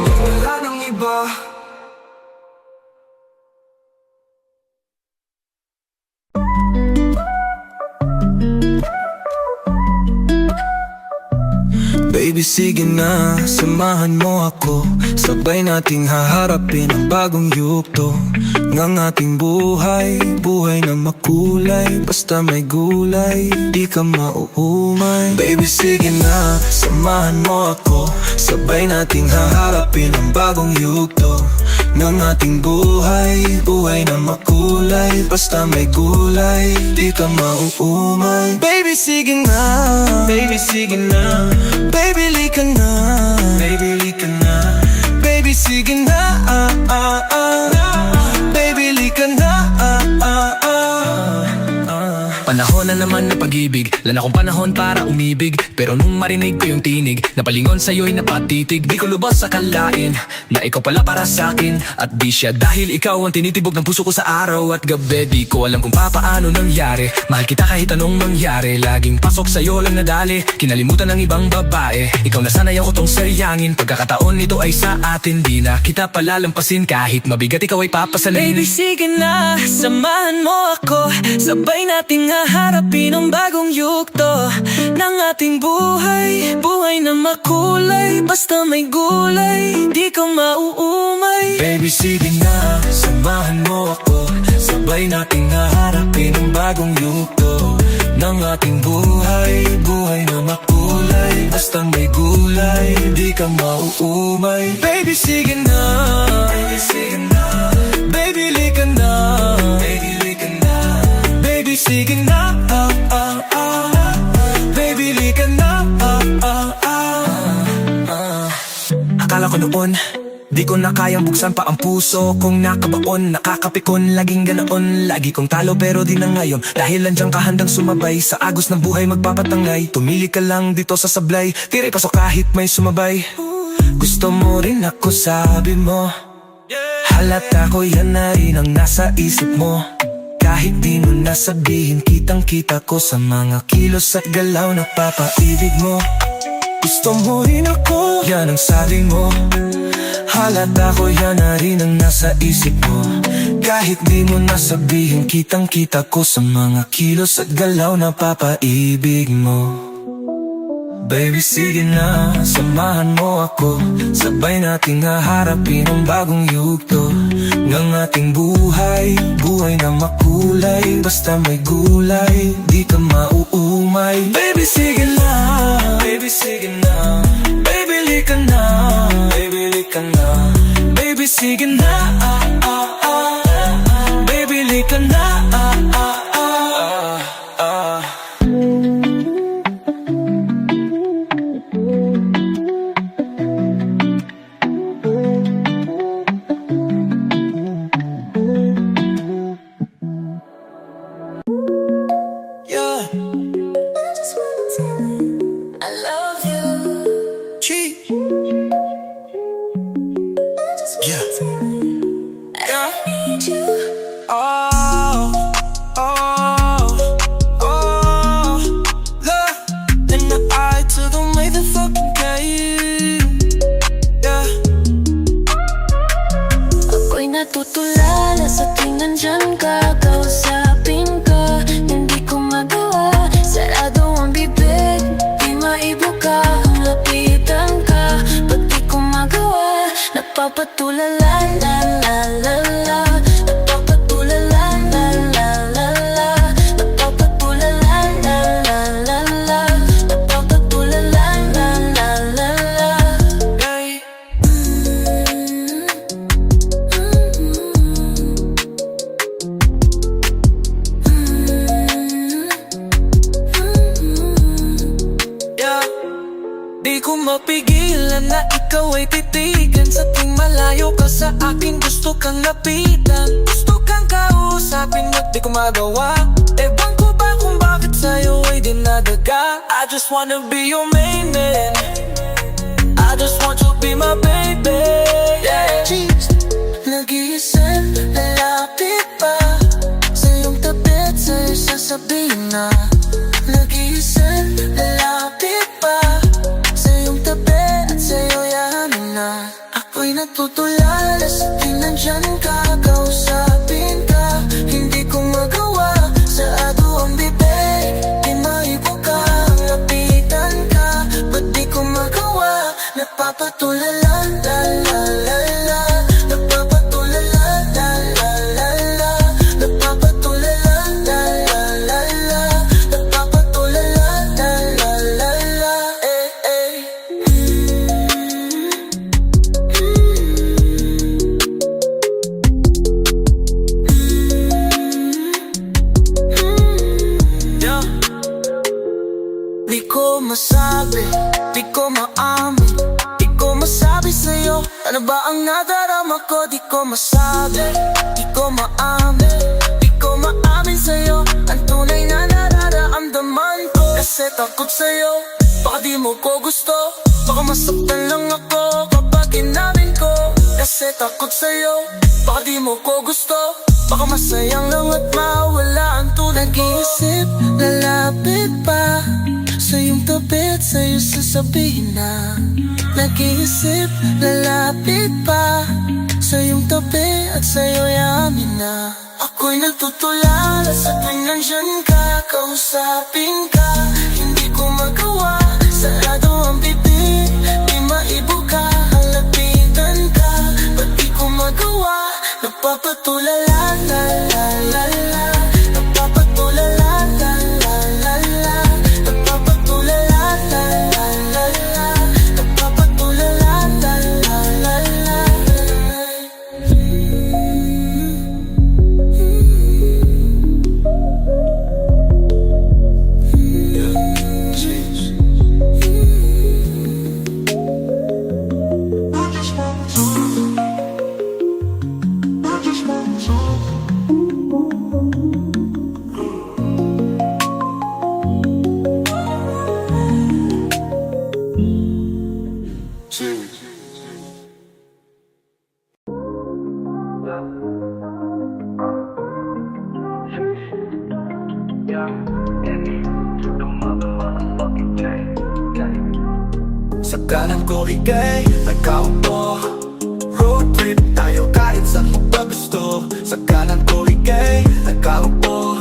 Yeah, wala nang iba. Baby, sige na, samahan mo ako. Sabay nating haharapin ang bagong yugto ng ating buhay. Buhay na makulay, basta may gulay, di ka mauumay. Baby, sige na, samahan mo ako. Sabay nating haharapin ang bagong yugto ng ating buhay. Buhay na makulay, basta may gulay, di ka mauumay. Baby, sige na, baby, sige na. Baby, lika na, baby, lika na. Baby, sige na, baby, lika na, Panahon na naman ng pag-ibig, wala na akong panahon para umibig. Pero nung marinig ko yung tinig, napalingon sa'yo'y napatitig. Di ko lubos sa kalain, na ikaw pala para sa'kin. At di siya dahil ikaw ang tinitibok ng puso ko sa araw at gabi. Di ko alam kung papaano nangyari, mahal kita kahit anong mangyari. Laging pasok sa'yo lang nadali, kinalimutan ng ibang babae. Ikaw na sanay ako tong saryangin, pagkakataon nito ay sa atin. Di na kita palalampasin, kahit mabigat ikaw ay papasalin. Baby, sige na, samahan mo ako. Sabay nating haharapin ang bagong yugto ng ating buhay. Buhay na makulay, basta may gulay, di ka mauumay. Baby, sige na, samahan mo ako. Sabay nating haharapin ang bagong yugto ng ating buhay. Buhay na makulay, basta may gulay, di ka mauumay. Baby, sige na, baby, sige na. Baby, lika na, baby, lika na. Baby, sige na, baby, lika na, Akala ko noon, di ko na kayang buksan pa ang puso kong nakabaon. Nakakapikon, laging ganoon. Lagi kong talo pero di na ngayon, dahil landyang kahandang sumabay sa agos ng buhay magpapatangay. Tumili ka lang dito sa sablay, tiray pasok kahit may sumabay. Gusto mo rin ako, sabi mo. Halata ko yan na rin ang nasa isip mo. Kahit di mo nasabihin, kitang kita ko sa mga kilos at galaw na papaibig mo. Gusto mo rin ako, yan ang sabi mo. Halata ko yan na rin ang nasa isip mo. Kahit di mo nasabihin, kitang kita ko sa mga kilos at galaw na papaibig mo. Baby sige na, samahan mo ako. Sabay nating haharapin ang bagong yugto ng ating buhay. Buhay na makulay, basta may gulay, di ka mauumay. Baby sige na, baby sige na, baby lika na, baby lika na, baby sige na, baby lika na, yeah. I love you. Cheat. Yeah. I need you. Oh, oh, oh. Look in the eye to the motherfucking game. Yeah. Ako'y natutulala sa tuwing nandyan ka. Kausapin ka, hindi ko magawa. Sarado ang bibig, di maibuka. Ang lapitan ka, ba't di ko magawa? Napapatulala, la la la la. Napapatulala, la la la la. Napapatulala, la la la la. Napapatulala, la la la la. Yeah. Yeah. Di ko mapigilan na ikaw ay titigan. Sa tuwing malayo ka sa akin, gusto kang lapitan. Gusto kang kausapin, ba't di ko magawa? Ewan ko ba kung bakit sa'yo ay dinadaga? I just wanna be your main man, I just want you to be my baby. Yeah. Nag-iisip, lalapit pa sa iyong tabi at sa'yo sasabihin na. Nag-iisip, lalapit pa sa iyong tabi at sa'yo yahanin na. Ako'y natutulala sa tuwing nandyan ka. Kausapin ka, hindi ko magawa. Sarado ang bibig, di maibuka. Ang lapitan ka, ba't di ko magawa? Napapatulala, la la la la. Napapatulala, la la la la. Napapatulala, la la la la. Napapatulala, la la la la. Eh, eh. Yeah. Di ko masabi, di ko maamin, di ko masabi sa'yo ano ba ang nadarama ko. Di ko masabi, di ko maamin, di ko maamin sa'yo ang tunay na nararamdaman ko. Kasi takot sa'yo, baka di mo ko gusto, baka masaktan lang ako kapag inamin ko. Kasi takot sa'yo, baka di mo ko gusto, baka masayang lang at mawala ang tunay ko. Nag-iisip, lalapit pa sa iyong tabi at sa'yo sasabihin na. Nag-iisip, lalapit pa sa iyong tabi at sa'yo yamin na. Ako'y nagtutulala sa tuwing nandyan ka. Kausapin ka, hindi ko magawa. Sarado ang bibig, di maibuka. Ang lapitan ka, ba't di ko magawa? Napapatulala, la la la la. Napapatulala, la la la la. Napapatulala, la la la la. Napapatulala, la la la la. Sa kanan ko ikay nagkaupo. Road trip tayo kahit saan mo ba gusto. Sa kanan ko ikay nagkaupo.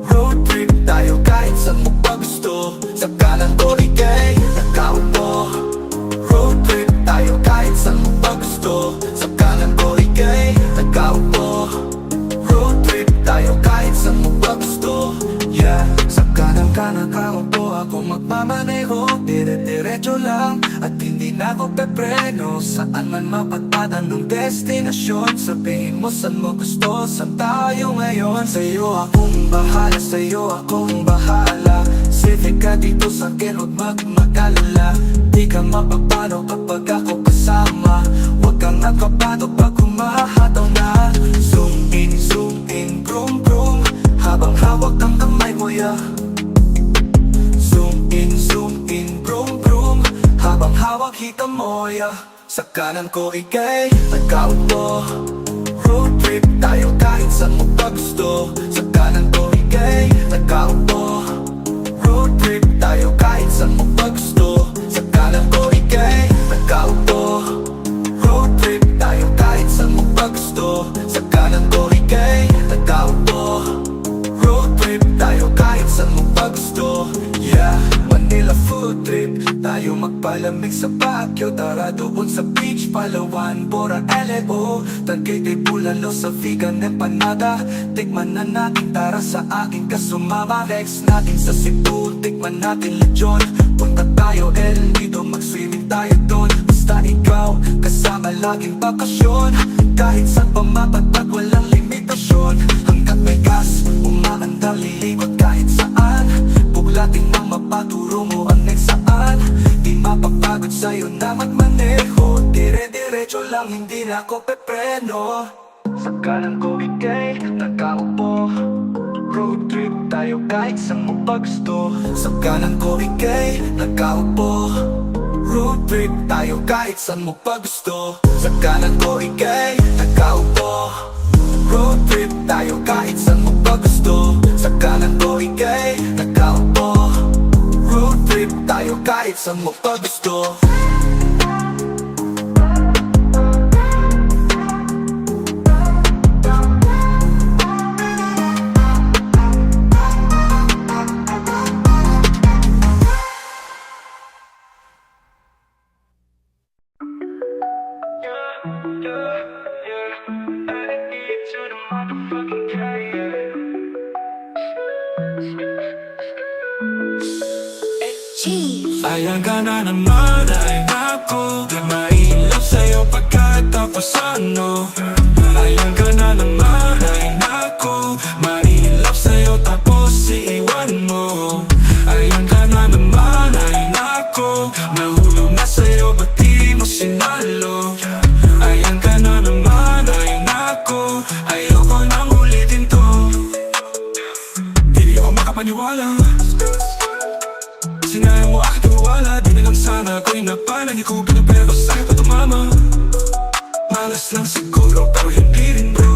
Road trip tayo kahit saan mo ba gusto. Sa kanan ko ikay dire-diretso lang at hindi na ako pepreno. Saan man mapadpadan ng destinasyon, sabihin mo saan mo gusto, saan tayo ngayon. Sa'yo akong bahala, sa'yo akong bahala. Civic ka dito sa akin, huwag mag-alala. Di ka mapapano kapag ako kasama. Huwag kang nakapado pag humahataw na. Zoom in, vroom vroom, habang hawak ang kamay mo, yeah. Zoom in, vroom vroom, habang hawak hita mo, yeah. Sa kanan ko ikay nagkauto, road trip tayo kahit saan mo pa gusto. Sa kanan ko ikay nagkauto, road trip tayo kahit saan mo pa gusto. Sa kanan ko ikay nagkauto, road trip tayo kahit saan mo pa gusto. Sa kanan ko ikay nagkauto, road trip tayo kahit saan mo pa gusto. Yeah, Manila food trip, tayo magpalamig sa Baguio. Tara doon sa beach, Palawan, Bora, LEO, Tagaytay, Bulalo, sa vegan empanada. Tikman na natin, tara sa akin ka sumama. Next natin sa Cebu, tikman natin lechon. Punta tayo El Nido, mag-swimming tayo doon. Basta ikaw, kasama laging bakasyon. Kahit saan pa mapadpad, walang limitasyon. Hanggat may gas, umaandar, lilikot kahit saan. Buglating nang mapaturo mo ang next saan. Di mapapagod sa'yo na magmaneho. Dire-diretso lang, hindi na ako pepreno. Sa kanan ko ikay nagkaupo, road trip tayo kahit saan mo pa gusto. Sa kanan ko ikay nagkaupo, road trip tayo kahit saan mo pa gusto. Sa kanan ko ikay nagkaupo, road trip tayo kahit saan mo pa gusto. Sa kanan ko ikay nagkaupo, road trip tayo kahit saan mo pa gusto. Ayan ka na naman, ay nako, mailap sa'yo pagkatapos ano. Ayan ka na naman, ay nako, mailap sa'yo tapos iiwan mo. Ayan ka na naman, ay nako, nahulog na sa'yo ba't di mo sinalo. Ayan ka na naman, ay nako, ayoko nang ulitin to. Hindi ako makapaniwala, sinayang mo aking tiwala. Di na lang sana ako'y napanan, di ko pinapero sa'yo pa tumama. Malas lang siguro pero hindi rin bro.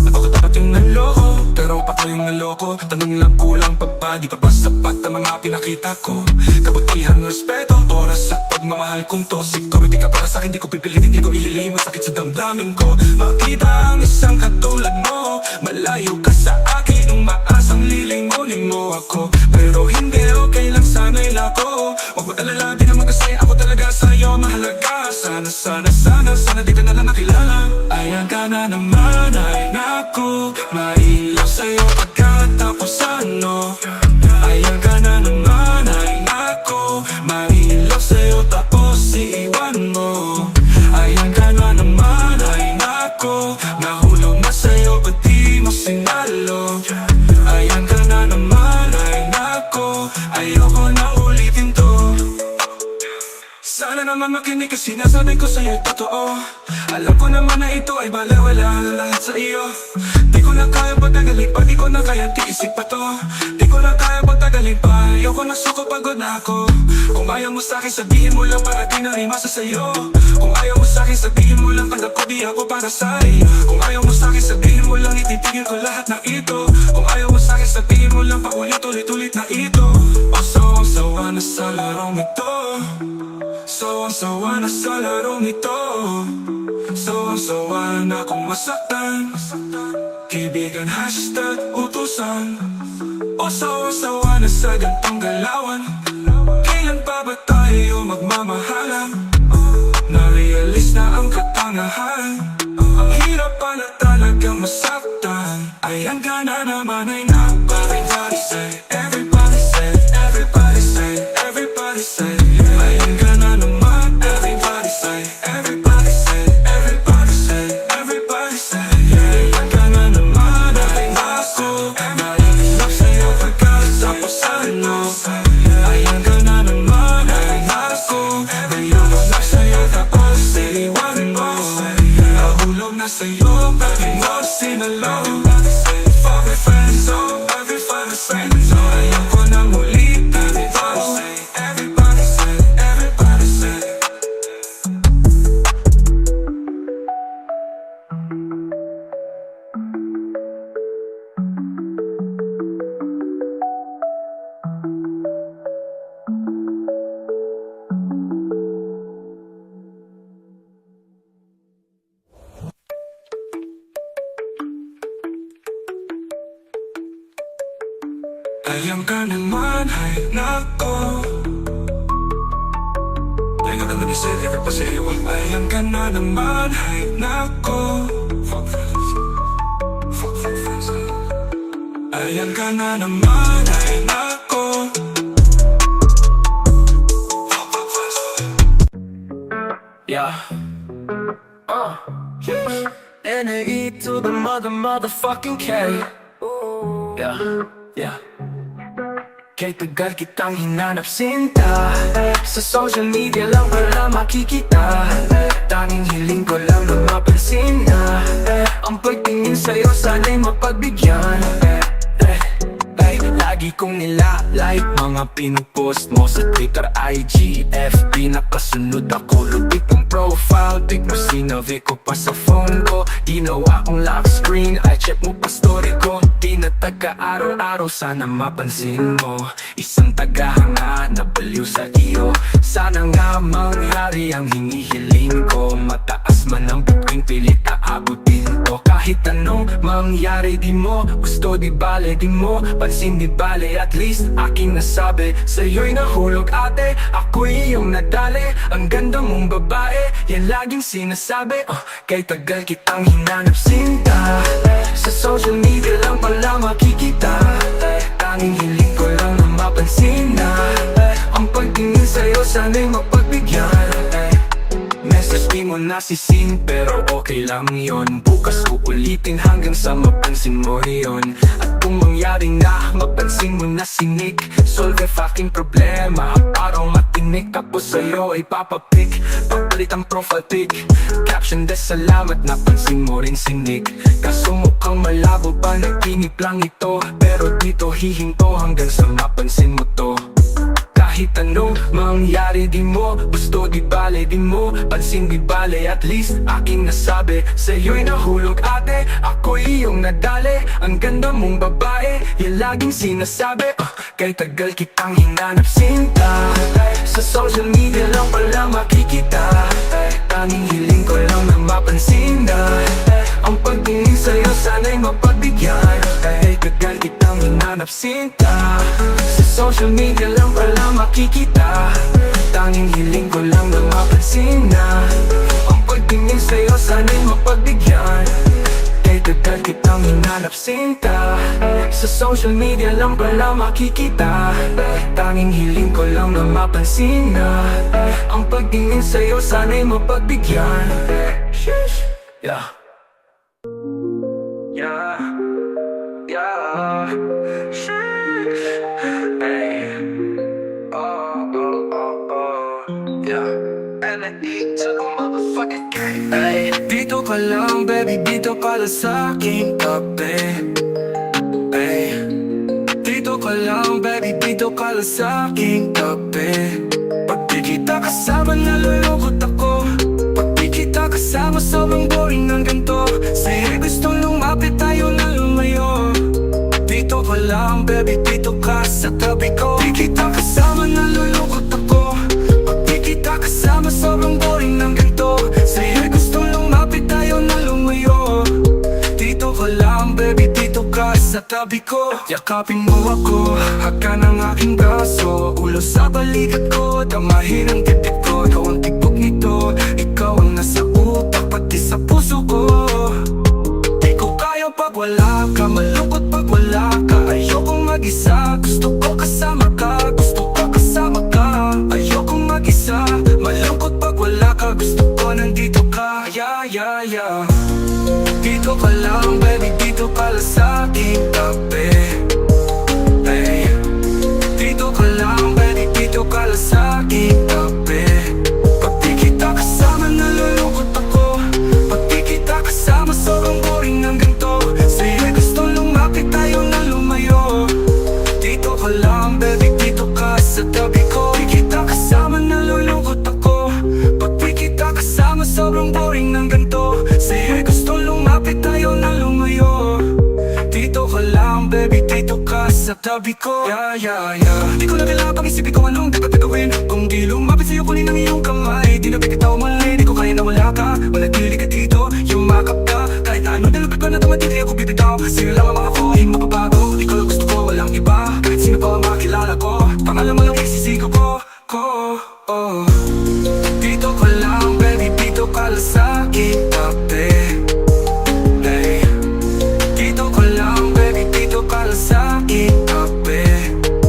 Napakatapat yung naloko, pero pati yung naloko. Tanong lang kulang pa ba, di pa ba sapat ang mga pinakita ko? Kabutihan, respeto, oras at pagmamahal kong to. Security ka para sa'kin, di ko pipilitin, di ko ililim ang sakit sa damdamin ko. Makita ang isang katulad mo, malayo ka sa akin, nung maasang lilingunin mo ako. Pero hindi, okay lang sana'y lako. Huwag mo alala, di naman kasi ako talaga sa'yo mahalaga. Sana dito na lang nakilala. Ayan ka na naman, ay naku, mailap sa'yo pagkatapos ano. Ayan ka na naman, ay naku, mailap sa'yo tapos iiwan mo. Ayan ka na naman, ay naku, nahulog na sa'yo ba't di mo sinalo. Ayan ka na naman, ay naku, ayoko na ulitin to. Sana naman makinig kasi sinasabi ko sa'yo'y totoo. Alam ko naman na ito ay balewala lahat sa iyo. Di ko na kaya pagtagalin pa, di ko na kaya tiisip pa to. Di ko na kaya pagtagalin pa, ayoko na suko, pagod na ako. Kung ayaw mo sa'kin sabihin mo lang para di na rimasa sa'yo. Kung ayaw mo sa'kin sabihin mo lang kanda ko di ako para sa'yo. Kung ayaw mo sa'kin sabihin mo lang ititigil ko lahat ng ito. Kung ayaw mo sa'kin sabihin mo lang paulit-ulit na ito. O sawang-sawa na sa larong ito. Sawang-sawa na sa larong ito. Sawang-sawa na kung masaktan. Kaibigan, hashtag utusan. O sawang-sawa na sa gantong galawan. Kailan pa ba tayo magmamahalan? Na-realize na ang katangahan. Ang hirap pala talagang masaktan. Ayan ka na naman, ay naku. Everybody say, everybody say, everybody say, everybody sa'yo Laging mo sinalaw Fuck my friends zone, every fight is friend zone Ayaw ko nang ulitin ito Everybody say, everybody say Alam ka naman, ay nako Ay nga naman isa, di ka pa sa'yo Alam ka na naman, ay nako Fuck friends Fuck friends Alam ka na naman, ay nako Fuck friends Yeah. N-A-E to the motherfucking K. Yeah. Kay tagal kitang hinanap sinta Sa social media lang para makikita Tanging hiling ko lang na mapansin na Ang pagtingin sa'yo sana'y mapagbigyan Lagi kong nila-like mga pinupost mo Sa Twitter, IG, FB Nakasunod ako, lupit ang profile Pic mo sinabi ko pa sa phone ko Ginawa kong lock screen, I check mo pa story ko Di na taga araw-araw, sana mapansin mo Isang tagahanga na baliw sa iyo Sana nga mangyari ang hinihiling ko Mataas man ang bituin, pilit aabutin ko Kahit anong mangyari di mo Gusto di bale di mo Pansin di bale at least aking nasabi Sa'yo'y nahulog ate Ako'y iyong nadali Ang ganda mong babae Yan laging sinasabi Kay tagal kitang hinanap sinta Sa social media lang pala makikita Tanging hiling ko lang na mapansin na Ang pagtingin sa'yo sana'y mapagbigyan Message di mo nasisin pero okay lang yon Bukas uulitin hanggang sa mapansin mo yon At kung mangyaring na mapansin mo na sinik Solve the fucking problema Araw matinik tapos sa'yo ay papapik Papalit ang profile pic Caption de salamat napansin mo rin sinik Kaso mukhang malabo pa naginip lang ito Pero dito hihinto hanggang sa mapansin mo to Kahit anong mangyari di mo Gusto di bale di mo Pansin di bale at least aking nasabi Sa'yo'y nahulog ate Ako'y iyong nadali Ang ganda mong babae Yan laging sinasabi Kay tagal kitang hinanap sinta Sa social media lang pala makikita Tanging hiling ko lang na mapansin na Ang pagtingin sa'yo sana'y mapagbigyan Kay tagal kitang hinanap sinta Sa social media lang pala makikita Tanging hiling ko lang na mapansin na Ang pagtingin sa'yo sana'y mapagbigyan Kay tagal kitang hinanap sinta Sa social media lang pala makikita Tanging hiling ko lang na mapansin na Ang pagtingin sa'yo sana'y mapagbigyan Yeah. Yeah. Yeah. Hey. Yeah. N-A-E to the motherfucking K. Ay, dito ka lang baby, dito ka lang sa aking tabi. Ay, dito ka lang baby, dito ka lang sa aking tabi. Pag di kita kasama nalulungkot ako Pag di kita kasama sobrang boring ng ganito Sa'yo'y gustong lumapit tayo na lumayo Dito ka lang baby, dito ka sa tabi ko Di kita kasama nalulungkot ako Pag di kita kasama sobrang boring ng ganito Sa'yo'y gustong lumapit tayo na lumayo Dito ka lang baby, dito ka sa tabi ko Yakapin mo ako, haka ng aking braso Ulo sa balikat ko, damahin ang dibdib ko Ikaw ang tigbog nito, ikaw ang nasa utak Pati sa puso ko Di ko kaya pag wala ka, malungkot pag wala ka Ayokong mag-isa, gusto ko kasama ka Gusto ko kasama ka, ayokong mag-isa Malungkot pag wala ka, gusto ko nandito ka Yeah, yeah, yeah Dito ka lang baby, dito ka lang sa aking tabi Hey. Dito ka lang baby, dito ka lang sa aking tabi Pag di kita kasama nalulungkot ako Pag di kita kasama tabi ko. Di ko na kailangan pag-isipin kung anong dapat gawin. Kung di lumapit sa'yo kunin ang iyong kamay, di na bigitaw mali. Di ko kaya na wala ka, manatili ka dito, yumakap ka. Kahit na ano nalapit ko na tamad, hindi ako bibitaw. Sa'yo lang ang mga ko, hindi mapabago. Di ko lang gusto ko, walang iba. Kahit sino pa ang makilala ko, pangalan mo lang isisigo ko. Dito ka lang, baby, dito ka lang sa aking tabi. Hey. Dito ka lang, baby, dito ka lang sa aking tabi.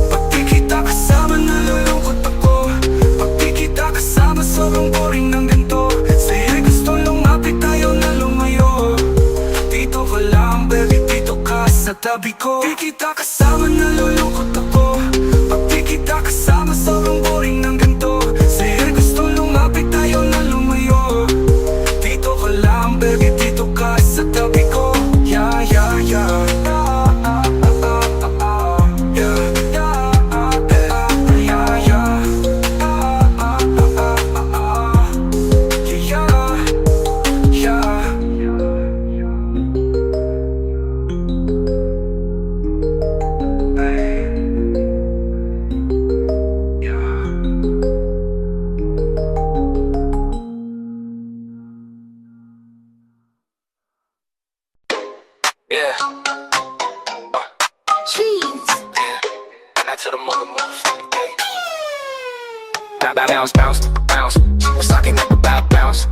Pag di kita kasama, nalulungkot ako. Pag di kita kasama, sobrang boring ng ganito. Sa'yo'y gusto lumapit, tayo na lumayo. Dito ka lang, baby, dito ka sa tabi ko. Di kita kasama, nalulungkot ako. Pag di kita kasama, sobrang boring ng ganito. Sa'yo'y gusto lumapit, tayo na lumayo. Dito ka lang, baby, dito ka sa tabi ko. Yeah. Cheese. Back to the mother. Bounce, bounce, bounce. Was talking about bounce,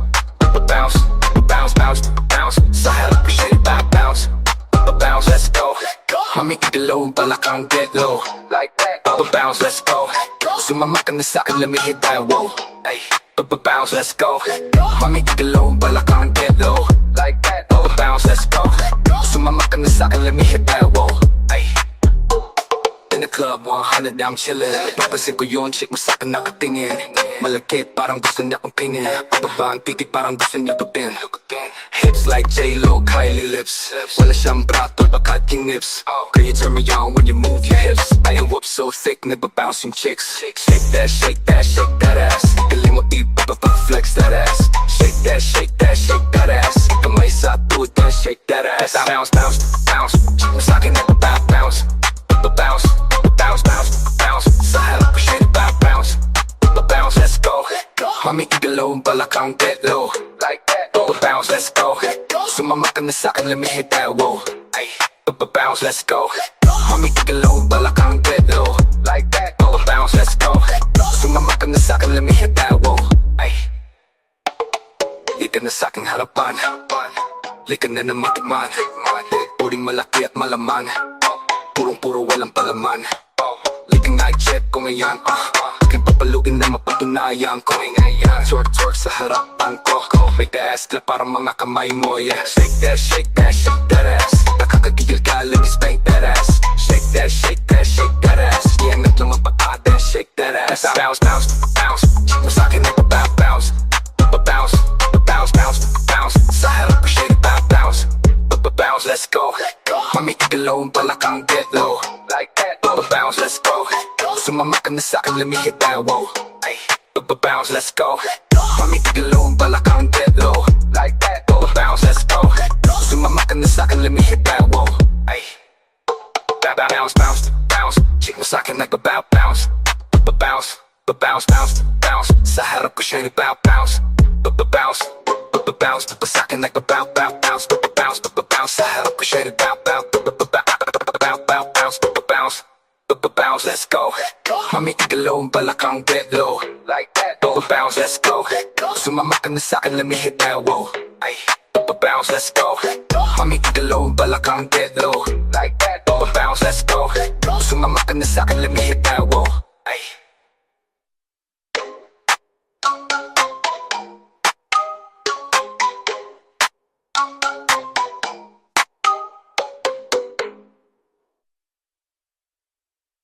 bounce, bounce, bounce, bounce. So I appreciate it, bounce, bounce. Let's go. Mami, get low, balakang get low. Like that. Bounce, let's go. Sumama ka na sa'kin, let me hit that whoa. Ay, bounce, let's go. Mami, get low, balakang get low. Like that. Bounce, let's go. Sumama ka na sa'kin, let me hit that whoa. Ay. In the club, 100 I'm chillin'. Papansin ko yun, chick mo sa'kin nakatingin. Malakit, parang gusto niya kong pingin. Pababa ang titik, parang gusto niya tupin. Hips like J-Lo, Kylie lips. Wala siyang brato, bakating nips. Can you turn me on when you move your hips? I am whoop so thick, nagbabounce yung chicks. Shake that, shake that, shake that ass. Galing mo flex that ass. Shake that, shake that, shake that ass. Kamay sa tuhod, then shake that ass. Bounce, bounce, bounce. Chick mo sa'kin, bounce. Bounce, bounce, bounce, bounce. Sa harap ko siya bounce. Bounce, let's go. Mami, igalaw, balakang get low. Like that. Bounce, let's go. Sumama ka na sa'kin, let me hit that whoa. Ay, bounce, let's go. Mami, igalaw, balakang get low. Like that. Bounce, let's go. Sumama ka na sa'kin, let me hit that whoa. Ay, dito na sa'king harapan. Lika na naman tikman. Puring malaki at malaman. Purong-puro walang palaman. Liking I check kung ayan. Aking papalugin na mapatunayan ko. Twerk sa harapan ko. Make the ass clap parang mga kamay mo, yeah. Shake that, shake that, shake that ass. Nakakagigil ka, let me spank that ass. Shake that, shake that, shake that ass. Iangat lang ang pata, then shake that ass. Bounce, bounce, bounce. Chick mo sa'kin ay bounce. Bounce, bounce, bounce, bounce. Sa harap ko siya bounce. Bounce, let's go. Mami, igalaw, balakang get low. Like that. Bounce, let's go. Sumama ka na sa'kin, let me hit that whoa. Ay, bounce, let's go. Mami, igalaw, balakang get low. Like that. Bounce, let's go. Sumama ka na sa'kin, let me hit that whoa. Ay, bounce, bounce, bounce. Chick mo sa'kin bounce. Bounce, bounce, bounce, bounce. Sa harap ko siya bounce. Bounce, bounce, sa'kin bounce. Bounce, sa harap ko siya bounce. Bounce, let's go. Mami, igalaw, balakang get low. Like that. Bounce, let's go. Sumama ka na sa'kin, let me hit that whoa. Ay, bounce, let's go. Mami, igalaw, balakang get low. Like that. Bounce, let's go. Sumama ka na sa'kin, let me hit that whoa.